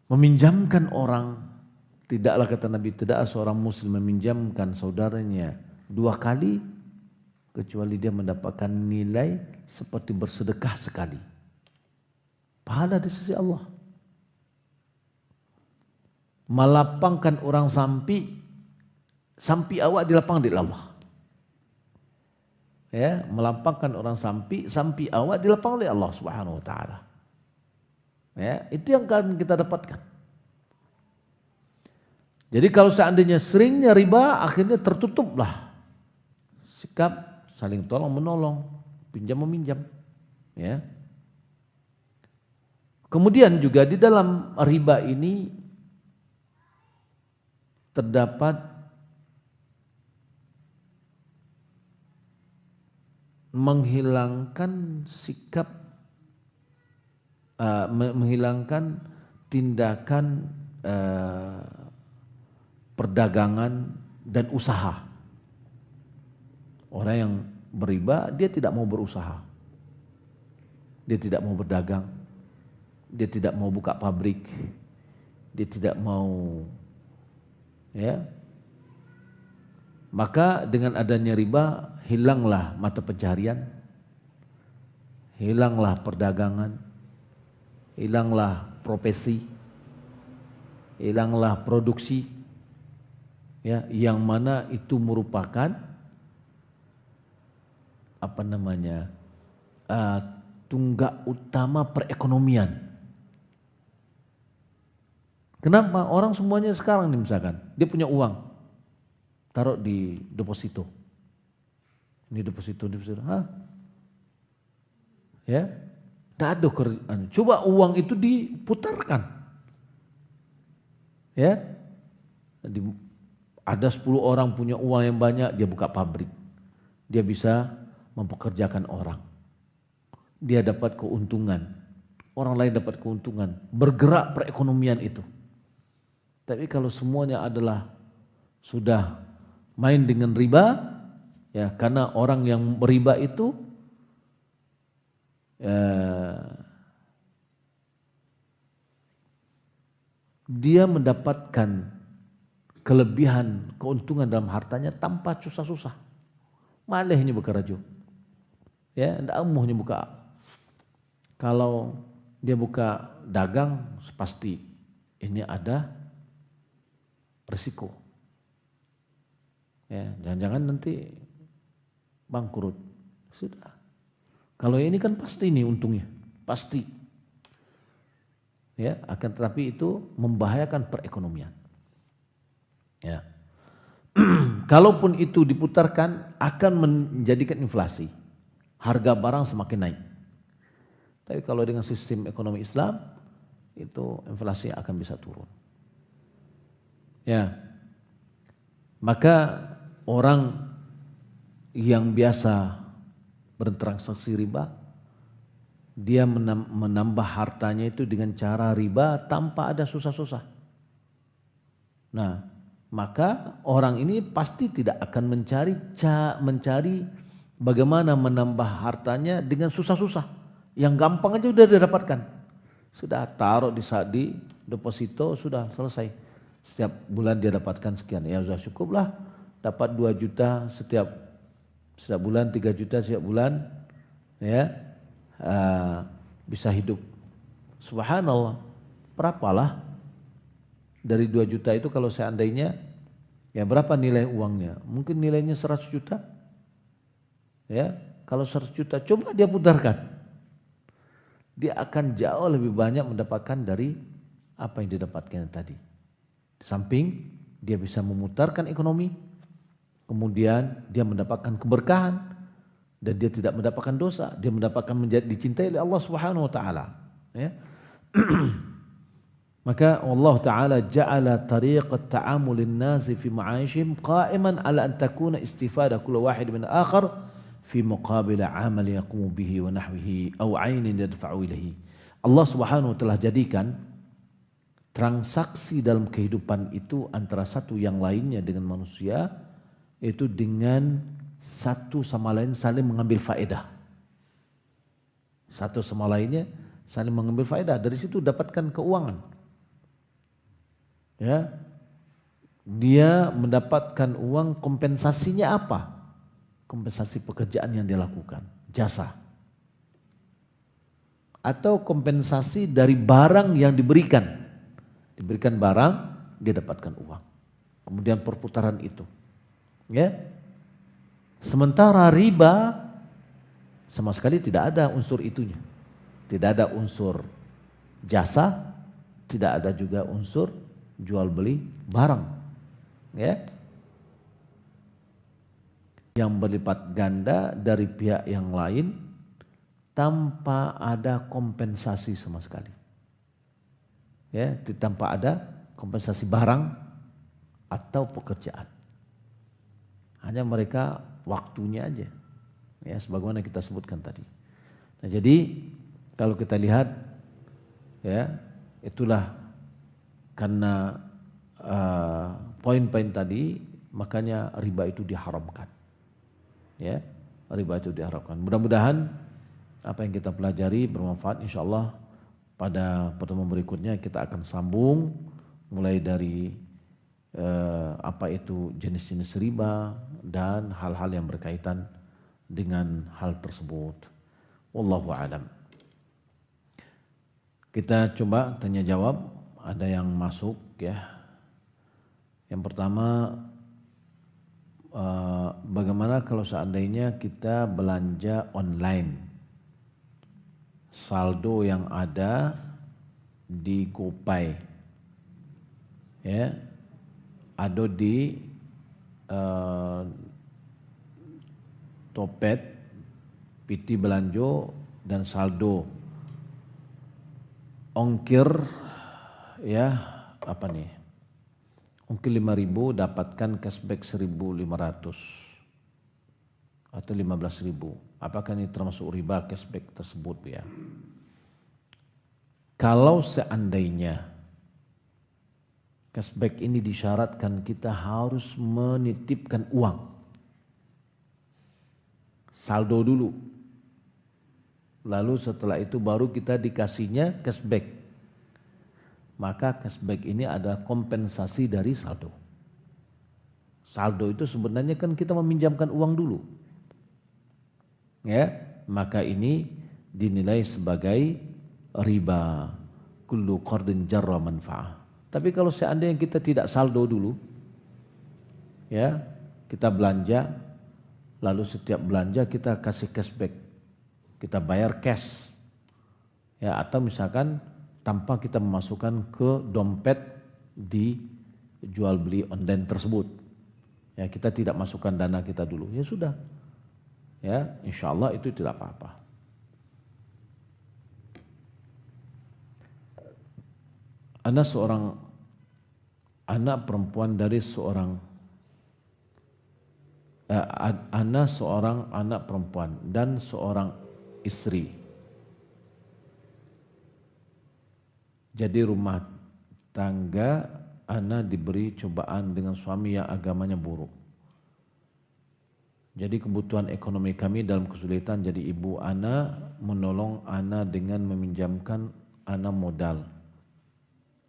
Meminjamkan orang, tidaklah kata Nabi, tidak seorang muslim meminjamkan saudaranya 2 kali kecuali dia mendapatkan nilai seperti bersedekah sekali. Pahala di sisi Allah. Melapangkan orang sampai awak dilapang di Allah. Ya, melapangkan orang sampai awak dilapang oleh Allah Subhanahu wa taala. Ya, itu yang akan kita dapatkan. Jadi kalau seandainya seringnya riba, akhirnya tertutuplah sikap saling tolong menolong, pinjam meminjam, ya. Kemudian juga di dalam riba ini terdapat menghilangkan sikap, menghilangkan tindakan perdagangan dan usaha. Orang yang beriba dia tidak mau berusaha, dia tidak mau berdagang, dia tidak mau buka pabrik, dia tidak mau, ya. Maka dengan adanya riba hilanglah mata pencaharian, hilanglah perdagangan, hilanglah profesi, hilanglah produksi, ya, yang mana itu merupakan apa namanya, tunggak utama perekonomian. Kenapa? Orang semuanya sekarang nih misalkan dia punya uang, taruh di deposito. Ini deposito, ya, tidak ada kerjaan. Coba uang itu diputarkan, ya. Ada 10 orang punya uang yang banyak, dia buka pabrik, dia bisa mempekerjakan orang, dia dapat keuntungan, orang lain dapat keuntungan, bergerak perekonomian itu. Tapi kalau semuanya adalah sudah main dengan riba, ya, karena orang yang beriba itu dia mendapatkan kelebihan keuntungan dalam hartanya tanpa susah-susah. Malehnya buka raju, ya, ndak amuhnya buka. Kalau dia buka dagang, pasti ini ada resiko. Ya, jangan-jangan nanti bangkrut. Sudah. Kalau ini kan pasti nih untungnya, pasti. Ya, akan tetapi itu membahayakan perekonomian. Ya. Kalaupun itu diputarkan akan menjadikan inflasi. Harga barang semakin naik. Tapi kalau dengan sistem ekonomi Islam itu inflasi akan bisa turun. Ya. Maka orang yang biasa bertransaksi riba, dia menambah hartanya itu dengan cara riba tanpa ada susah-susah. Nah, maka orang ini pasti tidak akan mencari bagaimana menambah hartanya dengan susah-susah. Yang gampang aja udah didapatkan. Sudah taruh di deposito, sudah selesai. Setiap bulan dia dapatkan sekian. Ya sudah cukuplah, dapat 2 juta setiap bulan, 3 juta setiap bulan, ya bisa hidup. Subhanallah, berapalah dari 2 juta itu kalau seandainya, ya berapa nilai uangnya? Mungkin nilainya 100 juta. Ya, kalau 100 juta coba dia putarkan. Dia akan jauh lebih banyak mendapatkan dari apa yang didapatkan tadi. Di samping dia bisa memutarkan ekonomi, kemudian dia mendapatkan keberkahan dan dia tidak mendapatkan dosa, dia mendapatkan dicintai oleh Allah Subhanahu wa taala, ya. Maka Allah Ta'ala ja'ala tariqat ta'amulin nasi fi ma'aishim qa'iman ala an takuna istifada kulla wahid min akhar fi muqabila amal yaqumu bihi wa nahwihi aw ainin yadfa'u ilahi. Allah Subhanahu wa ta'ala jadikan transaksi dalam kehidupan itu antara satu yang lainnya dengan manusia itu dengan satu sama lain saling mengambil faedah. Satu sama lainnya saling mengambil faedah, dari situ dapatkan keuangan. Ya, dia mendapatkan uang, kompensasinya apa? Kompensasi pekerjaan yang dia lakukan, jasa. Atau kompensasi dari barang yang diberikan. Diberikan barang, dia dapatkan uang. Kemudian perputaran itu. Ya. Sementara riba sama sekali tidak ada unsur itunya. Tidak ada unsur jasa, tidak ada juga unsur jual beli barang, ya, yang berlipat ganda dari pihak yang lain tanpa ada kompensasi sama sekali, ya, tanpa ada kompensasi barang atau pekerjaan, hanya mereka waktunya aja, ya, sebagaimana kita sebutkan tadi. Nah, jadi kalau kita lihat, ya, itulah karena poin-poin tadi, makanya riba itu diharamkan. Ya, riba itu diharamkan. Mudah-mudahan apa yang kita pelajari bermanfaat. Insyaallah pada pertemuan berikutnya kita akan sambung mulai dari apa itu jenis-jenis riba dan hal-hal yang berkaitan dengan hal tersebut. Wallahu a'lam. Kita coba tanya jawab. Ada yang masuk, ya. Yang pertama, bagaimana kalau seandainya kita belanja online, saldo yang ada di GoPay, ya, ada di Topet, PT Belanjo dan saldo ongkir, ya, apa nih, ongkir 5.000 dapatkan cashback 1.500 atau 15.000. Apakah ini termasuk riba cashback tersebut, ya? Kalau seandainya cashback ini disyaratkan kita harus menitipkan uang, saldo dulu, lalu setelah itu baru kita dikasihnya cashback, maka cashback ini ada kompensasi dari saldo. Saldo itu sebenarnya kan kita meminjamkan uang dulu, ya, maka ini dinilai sebagai riba, kullu qardin jarra manfa'ah. Tapi kalau seandainya kita tidak saldo dulu, ya, kita belanja, lalu setiap belanja kita kasih cashback, kita bayar cash, ya, atau misalkan tanpa kita memasukkan ke dompet di jual beli online tersebut, ya, kita tidak masukkan dana kita dulu, ya sudah, ya, insya Allah itu tidak apa-apa. Ana seorang anak perempuan dari seorang anak perempuan dan seorang istri. Jadi rumah tangga ana diberi cobaan dengan suami yang agamanya buruk. Jadi kebutuhan ekonomi kami dalam kesulitan, jadi ibu ana menolong ana dengan meminjamkan ana modal.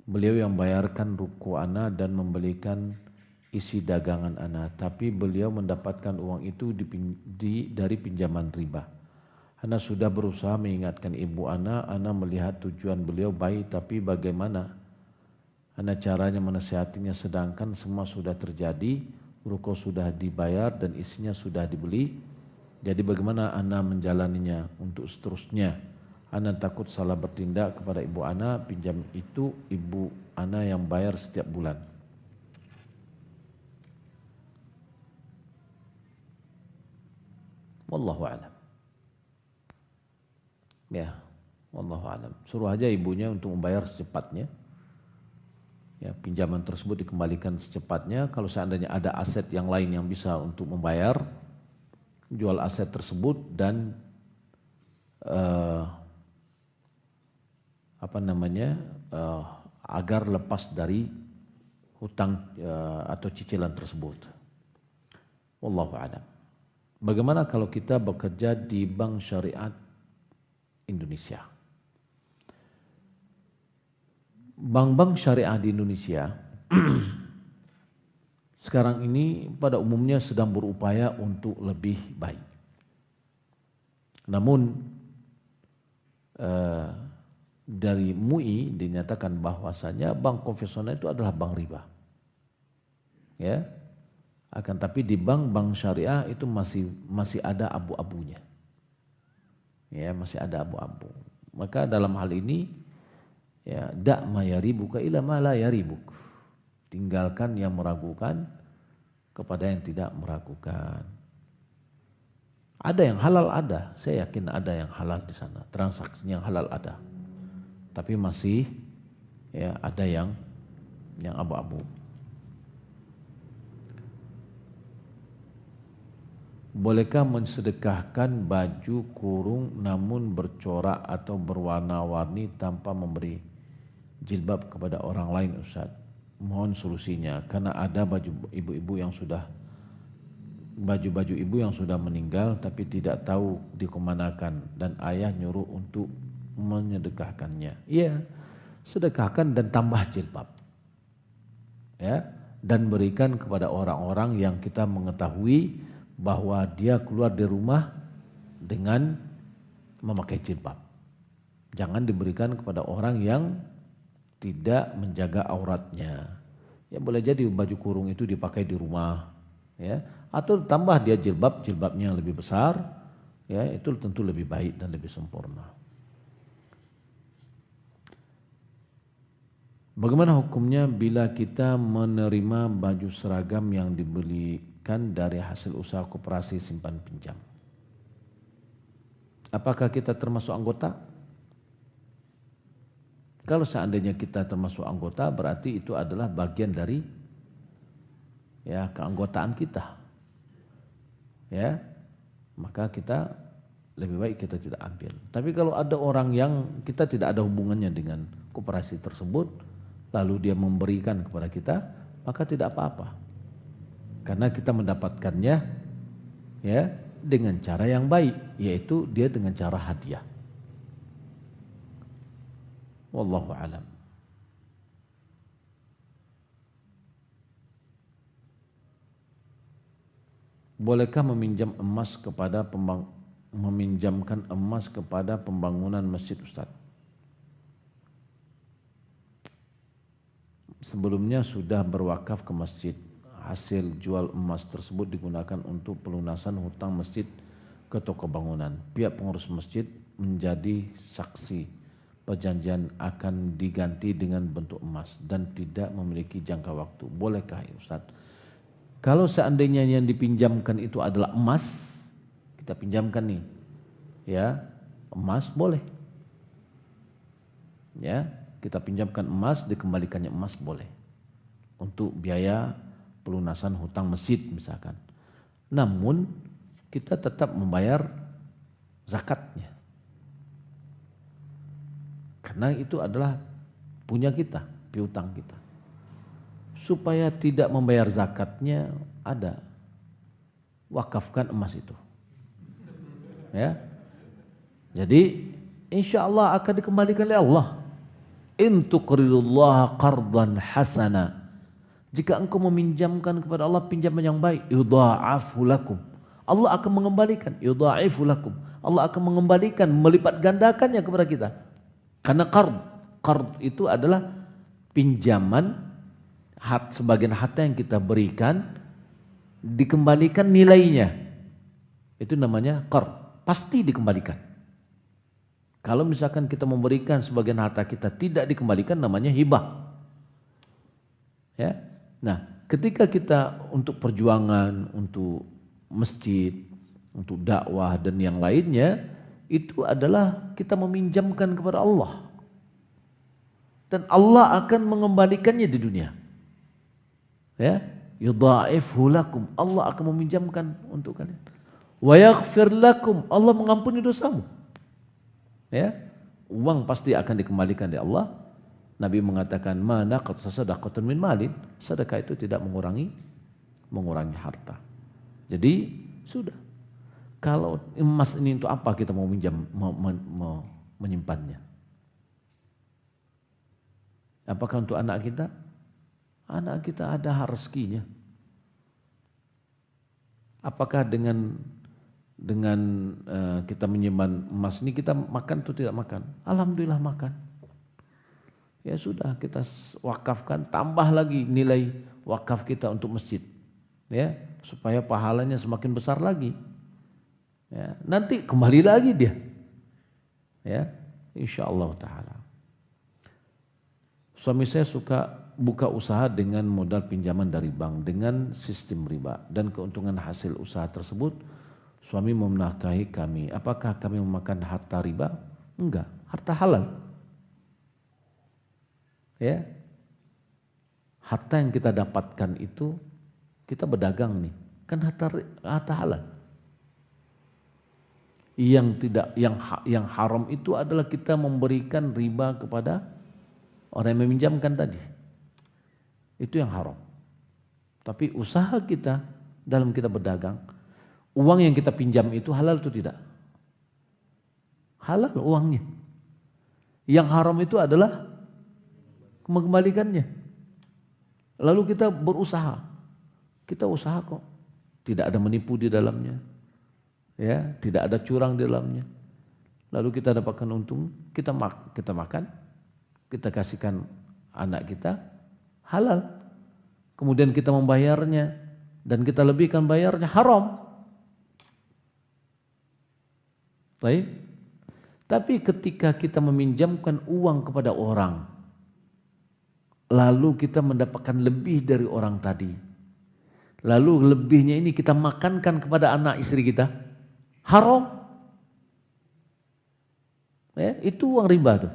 Beliau yang bayarkan ruko ana dan membelikan isi dagangan ana, tapi beliau mendapatkan uang itu dari pinjaman riba. Ana sudah berusaha mengingatkan ibu ana melihat tujuan beliau baik, tapi bagaimana ana caranya menasihatinya sedangkan semua sudah terjadi, ruko sudah dibayar dan isinya sudah dibeli. Jadi bagaimana ana menjalaninya untuk seterusnya? Ana takut salah bertindak kepada ibu ana, pinjam itu ibu ana yang bayar setiap bulan. Wallahu a'lam. Ya, wallahu a'lam. Suruh aja ibunya untuk membayar secepatnya. Ya, pinjaman tersebut dikembalikan secepatnya. Kalau seandainya ada aset yang lain yang bisa untuk membayar, jual aset tersebut dan agar lepas dari hutang atau cicilan tersebut. Wallahu a'lam. Bagaimana kalau kita bekerja di Bank Syariah Indonesia? Bank-bank syariah di Indonesia sekarang ini pada umumnya sedang berupaya untuk lebih baik. Namun dari MUI dinyatakan bahwasanya bank konvensional itu adalah bank riba. Ya. Akan tapi di bank-bank syariah itu masih ada abu-abunya. Ya, masih ada abu-abu. Maka dalam hal ini ya, dak ma yaribuka ila ma la yaribuk. Tinggalkan yang meragukan kepada yang tidak meragukan. Ada yang halal ada, saya yakin ada yang halal di sana, transaksi yang halal ada. Tapi masih ya ada yang abu-abu. Bolehkah mensedekahkan baju kurung namun bercorak atau berwarna-warni tanpa memberi jilbab kepada orang lain, Ustaz? Mohon solusinya, karena ada baju ibu yang sudah meninggal tapi tidak tahu dikemanakan dan ayah nyuruh untuk menyedekahkannya. Iya, sedekahkan dan tambah jilbab. Ya, dan berikan kepada orang-orang yang kita mengetahui bahwa dia keluar dari rumah dengan memakai jilbab. Jangan diberikan kepada orang yang tidak menjaga auratnya. Ya, boleh jadi baju kurung itu dipakai di rumah, ya, atau tambah dia jilbabnya yang lebih besar, ya, itu tentu lebih baik dan lebih sempurna. Bagaimana hukumnya bila kita menerima baju seragam yang dibelikan dari hasil usaha koperasi simpan pinjam? Apakah kita termasuk anggota? Kalau seandainya kita termasuk anggota, berarti itu adalah bagian dari ya keanggotaan kita. Ya, maka kita lebih baik kita tidak ambil. Tapi kalau ada orang yang kita tidak ada hubungannya dengan koperasi tersebut, lalu dia memberikan kepada kita, maka tidak apa-apa. Karena kita mendapatkannya ya dengan cara yang baik, yaitu dia dengan cara hadiah. Wallahu a'lam. Bolehkah meminjamkan emas kepada pembangunan masjid, Ustaz? Sebelumnya sudah berwakaf ke masjid. Hasil jual emas tersebut digunakan untuk pelunasan hutang masjid ke toko bangunan. Pihak pengurus masjid menjadi saksi. Perjanjian akan diganti dengan bentuk emas dan tidak memiliki jangka waktu. Bolehkah ya Ustaz? Kalau seandainya yang dipinjamkan itu adalah emas, kita pinjamkan nih, ya emas boleh. Ya, kita pinjamkan emas, dikembalikannya emas boleh. Untuk biaya pelunasan hutang masjid misalkan. Namun kita tetap membayar zakatnya. Karena itu adalah punya kita, piutang kita. supaya tidak membayar zakatnya ada. Wakafkan emas itu. Ya. Jadi insya Allah akan dikembalikan oleh Allah. In tuqridullaha qardan hasana. Jika engkau meminjamkan kepada Allah pinjaman yang baik, yudha'afu lakum. Allah akan mengembalikan, yudha'ifu lakum. Allah akan mengembalikan, melipat gandakannya kepada kita. Karena qard itu adalah pinjaman sebagian harta yang kita berikan dikembalikan nilainya. Itu namanya qard, pasti dikembalikan. Kalau misalkan kita memberikan sebagian harta kita tidak dikembalikan namanya hibah. Ya. Nah, ketika kita untuk perjuangan, untuk masjid, untuk dakwah dan yang lainnya, itu adalah kita meminjamkan kepada Allah. Dan Allah akan mengembalikannya di dunia. Ya, yudha'ifhu lakum. Allah akan meminjamkan untuk kalian. Wa yaghfir lakum. Allah mengampuni dosamu. Ya, uang pasti akan dikembalikan oleh Allah. Nabi mengatakan mana qad sadaqatun min malin, sedekah itu tidak mengurangi harta. Jadi sudah. Kalau emas ini untuk apa kita mau menyimpannya? Apakah untuk anak kita? Anak kita ada rezekinya. Apakah dengan kita menyimpan emas ini kita makan atau tidak makan? Alhamdulillah makan. Ya sudah kita wakafkan, tambah lagi nilai wakaf kita untuk masjid, ya supaya pahalanya semakin besar lagi. Ya, nanti kembali lagi dia, ya insyaallah taala. Suami saya suka buka usaha dengan modal pinjaman dari bank dengan sistem riba dan keuntungan hasil usaha tersebut suami menafkahi kami. Apakah kami memakan harta riba? Enggak, harta halal. Ya, harta yang kita dapatkan itu kita berdagang nih, kan harta halal. Yang haram itu adalah kita memberikan riba kepada orang yang meminjamkan tadi. Itu yang haram. Tapi usaha kita dalam kita berdagang, uang yang kita pinjam itu halal atau tidak? Halal uangnya. Yang haram itu adalah mengembalikannya. Lalu kita berusaha. Kita usaha kok. Tidak ada menipu di dalamnya. Ya, tidak ada curang di dalamnya. Lalu kita dapatkan untung, kita makan, kita kasihkan anak kita halal. Kemudian kita membayarnya dan kita lebihkan bayarnya haram. Baik. Tapi ketika kita meminjamkan uang kepada orang, lalu kita mendapatkan lebih dari orang tadi. Lalu lebihnya ini kita makankan kepada anak istri kita. Haram. Ya, itu uang riba tuh.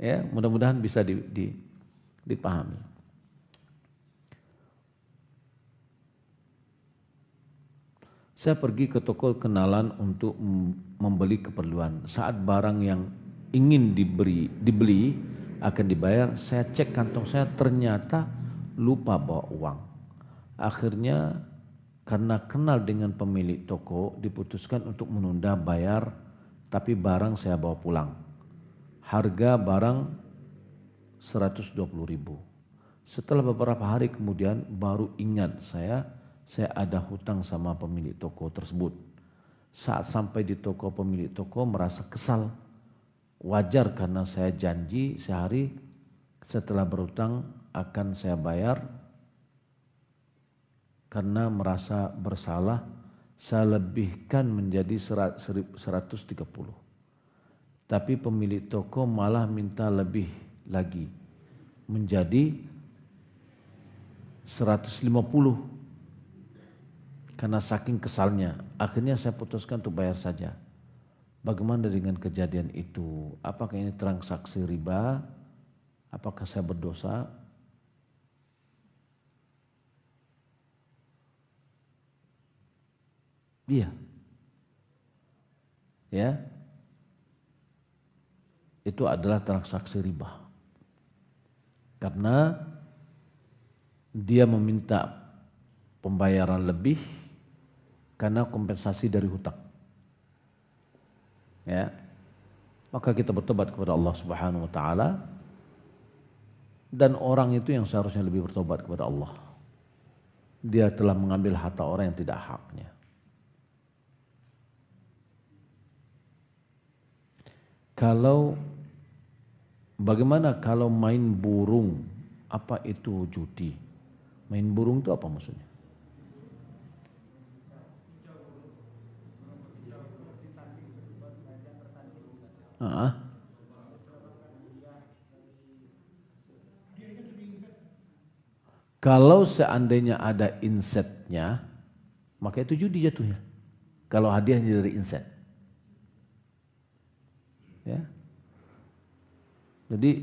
Ya, mudah-mudahan bisa dipahami. Saya pergi ke toko kenalan untuk membeli keperluan. Saat barang yang ingin dibeli akan dibayar, saya cek kantong saya ternyata lupa bawa uang. Akhirnya karena kenal dengan pemilik toko diputuskan untuk menunda bayar, tapi barang saya bawa pulang. Harga barang 120.000. Setelah beberapa hari kemudian baru ingat saya ada hutang sama pemilik toko tersebut. Saat sampai di toko, pemilik toko merasa kesal. Wajar karena saya janji sehari setelah berhutang akan saya bayar. Karena merasa bersalah, saya lebihkan menjadi 130. Tapi pemilik toko malah minta lebih lagi, menjadi 150. Karena saking kesalnya, akhirnya saya putuskan untuk bayar saja. Bagaimana dengan kejadian itu? Apakah ini transaksi riba? Apakah saya berdosa? Iya. Ya. Itu adalah transaksi riba. Karena dia meminta pembayaran lebih karena kompensasi dari hutang. Ya. Maka kita bertobat kepada Allah Subhanahu wa taala, dan orang itu yang seharusnya lebih bertobat kepada Allah. Dia telah mengambil harta orang yang tidak haknya. Bagaimana kalau main burung? Apa itu judi? Main burung itu apa maksudnya? Kalau seandainya ada insetnya, maka itu judi jatuhnya. Kalau hadiahnya dari inset. Ya. Jadi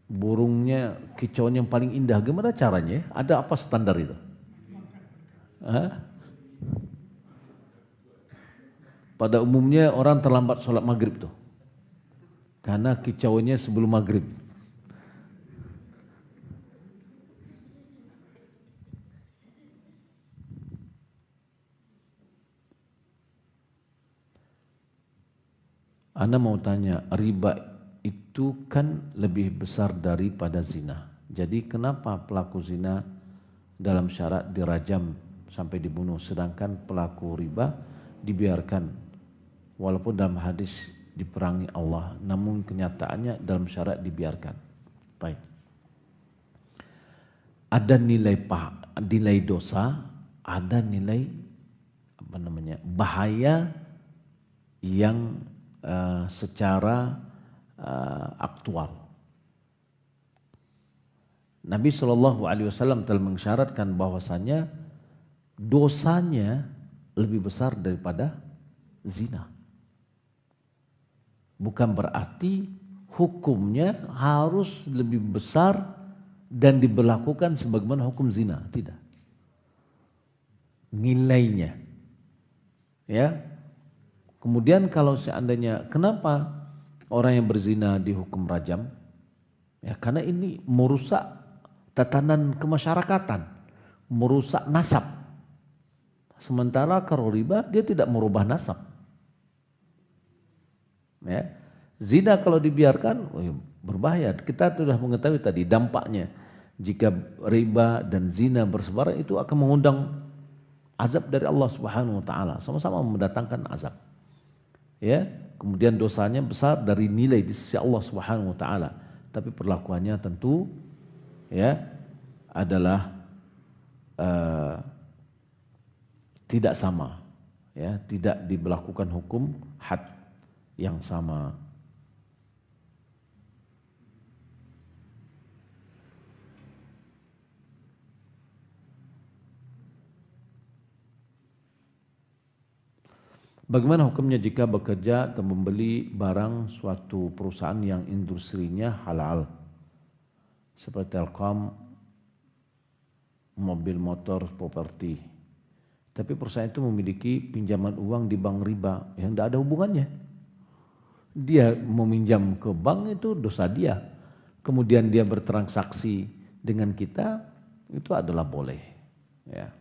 burungnya, kicauan yang paling indah, gimana caranya? Ada apa standar itu? Pada umumnya orang terlambat sholat maghrib tuh, karena kicauannya sebelum maghrib. Anda mau tanya, riba itu kan lebih besar daripada zina. Jadi kenapa pelaku zina dalam syarat dirajam sampai dibunuh, sedangkan pelaku riba dibiarkan, walaupun dalam hadis diperangi Allah, namun kenyataannya dalam syarat dibiarkan. Baik. Ada nilai dosa, ada nilai bahaya yang secara aktual. Nabi SAW telah mengisyaratkan bahwasanya dosanya lebih besar daripada zina. Bukan berarti hukumnya harus lebih besar dan diberlakukan sebagaimana hukum zina, tidak. Nilainya, ya. Kemudian kalau seandainya, kenapa orang yang berzina dihukum rajam? Ya karena ini merusak tatanan kemasyarakatan, merusak nasab. Sementara kalau riba dia tidak merubah nasab. Ya. Zina kalau dibiarkan berbahaya. Kita sudah mengetahui tadi dampaknya. Jika riba dan zina bersebaran, itu akan mengundang azab dari Allah Subhanahu wa taala, sama-sama mendatangkan azab. Ya, kemudian dosanya besar dari nilai di sisi Allah Subhanahu wa taala, tapi perlakuannya tentu ya adalah tidak sama, ya, tidak diberlakukan hukum had yang sama. Bagaimana hukumnya jika bekerja atau membeli barang suatu perusahaan yang industrinya halal, seperti Telkom, mobil, motor, properti, tapi perusahaan itu memiliki pinjaman uang di bank riba yang tidak ada hubungannya. Dia meminjam ke bank itu dosa dia, kemudian dia bertransaksi dengan kita, itu adalah boleh, ya.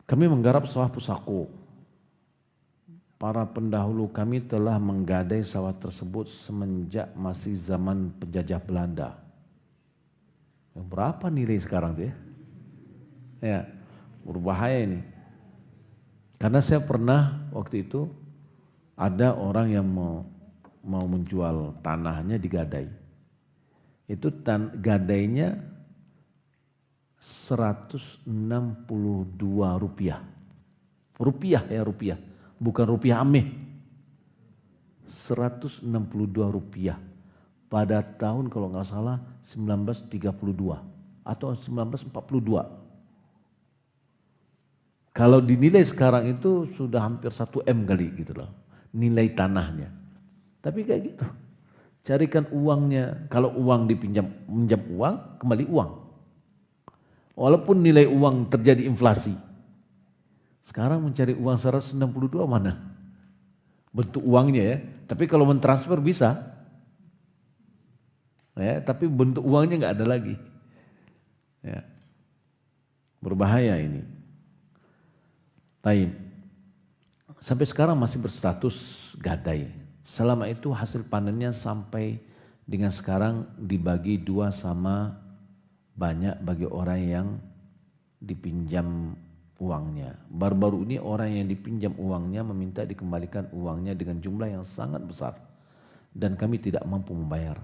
Kami menggarap sawah pusako. Para pendahulu kami telah menggadai sawah tersebut semenjak masih zaman penjajah Belanda. Berapa nilai sekarang tuh ya? Ya, berbahaya ini. Karena saya pernah waktu itu ada orang yang mau menjual tanahnya digadai. Itu gadainya Rp162. Rupiah ya, rupiah. Bukan rupiah ameh. Rp162 pada tahun kalau nggak salah 1932 atau 1942. Kalau dinilai sekarang itu sudah hampir 1 M kali gitu loh nilai tanahnya. Tapi kayak gitu. Carikan uangnya, kalau uang minjam uang, kembali uang. Walaupun nilai uang terjadi inflasi. Sekarang mencari uang 162 mana? bentuk uangnya ya. Tapi kalau mentransfer bisa, ya. Tapi bentuk uangnya nggak ada lagi. Ya. Berbahaya ini. Taib. Sampai sekarang masih berstatus gadai. Selama itu hasil panennya sampai dengan sekarang dibagi 2 sama banyak bagi orang yang dipinjam uangnya. Baru-baru ini orang yang dipinjam uangnya meminta dikembalikan uangnya dengan jumlah yang sangat besar. Dan kami tidak mampu membayar.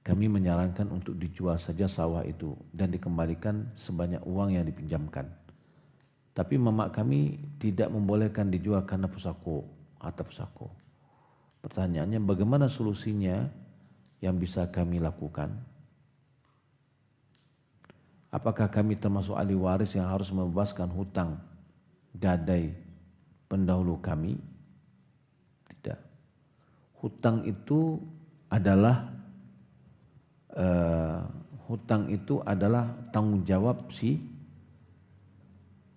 Kami menyarankan untuk dijual saja sawah itu dan dikembalikan sebanyak uang yang dipinjamkan. Tapi mama kami tidak membolehkan dijual karena pusako, harta pusako. Pertanyaannya bagaimana solusinya yang bisa kami lakukan? Apakah kami termasuk ahli waris yang harus membebaskan hutang gadai pendahulu kami? Tidak. Hutang itu adalah tanggung jawab si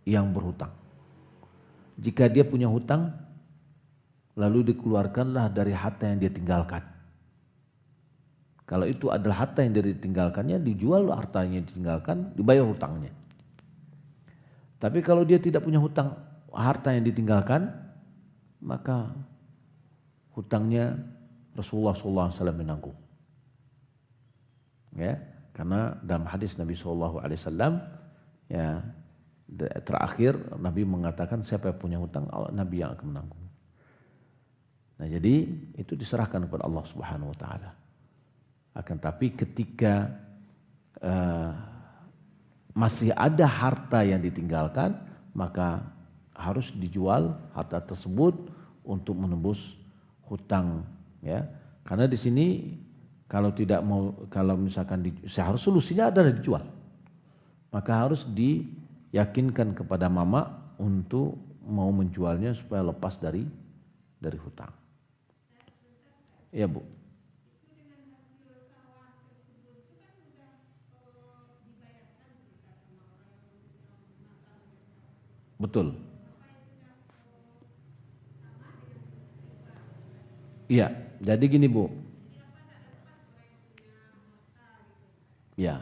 yang berhutang. Jika dia punya hutang, lalu dikeluarkanlah dari harta yang dia tinggalkan. Kalau itu adalah harta yang dia tinggalkannya, dijual hartanya yang ditinggalkan, dibayar hutangnya. Tapi kalau dia tidak punya hutang, harta yang ditinggalkan, maka hutangnya Rasulullah SAW menanggung. Ya, karena dalam hadis Nabi SAW, ya, terakhir Nabi mengatakan siapa yang punya hutang, Nabi yang akan menanggung. Nah, jadi itu diserahkan kepada Allah Subhanahu Wa Taala. Akan tapi ketika masih ada harta yang ditinggalkan, maka harus dijual harta tersebut untuk menebus hutang, ya. Karena di sini kalau misalkan seharusnya solusinya adalah dijual, maka harus diyakinkan kepada mama untuk mau menjualnya supaya lepas dari hutang. Ya Bu. Betul. Iya, jadi gini Bu. Ya,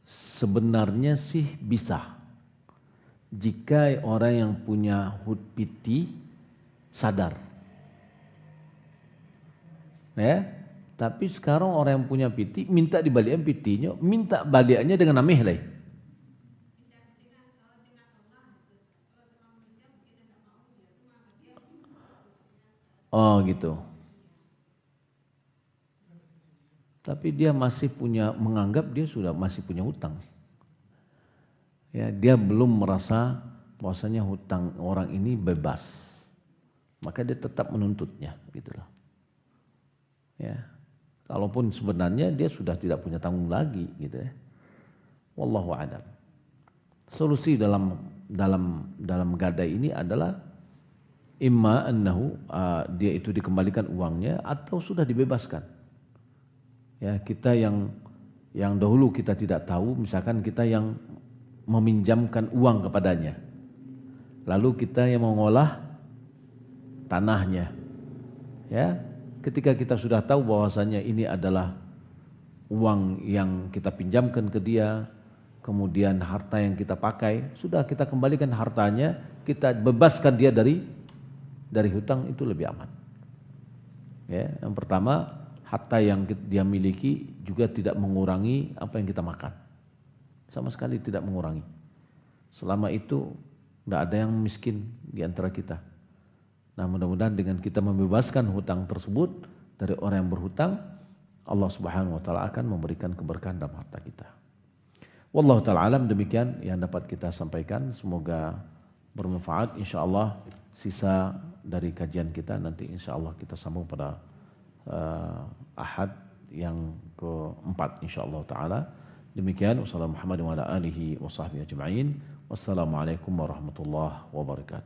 sebenarnya sih bisa. Jika orang yang punya hut piti sadar. Ya, tapi sekarang orang yang punya piti minta dibalikan pitinya, minta balikannya dengan namih lah. Oh gitu. Tapi dia masih menganggap dia sudah masih punya hutang. Ya, dia belum merasa bahwasanya hutang orang ini bebas. Maka dia tetap menuntutnya, gitulah. Ya. Kalaupun sebenarnya dia sudah tidak punya tanggung lagi, gitu ya. Wallahu a'lam. Solusi dalam gadai ini adalah imma annahu dia itu dikembalikan uangnya atau sudah dibebaskan. Ya, kita yang dahulu kita tidak tahu, misalkan kita yang meminjamkan uang kepadanya, lalu kita yang mengolah tanahnya, ya, ketika kita sudah tahu bahwasanya ini adalah uang yang kita pinjamkan ke dia, kemudian harta yang kita pakai, sudah kita kembalikan hartanya, kita bebaskan dia dari hutang, itu lebih aman. Ya, yang pertama, harta yang dia miliki juga tidak mengurangi apa yang kita makan. Sama sekali tidak mengurangi. Selama itu tidak ada yang miskin di antara kita. Nah, mudah-mudahan dengan kita membebaskan hutang tersebut dari orang yang berhutang, Allah Subhanahu wa taala akan memberikan keberkahan dalam harta kita. Wallahu taala alam, demikian yang dapat kita sampaikan, semoga bermanfaat. Insyaallah sisa dari kajian kita nanti insyaallah kita sambung pada Ahad yang keempat insyaallah taala. Demikian, wassalamualaikum warahmatullahi wabarakatuh. Wassalamualaikum warahmatullahi wabarakatuh.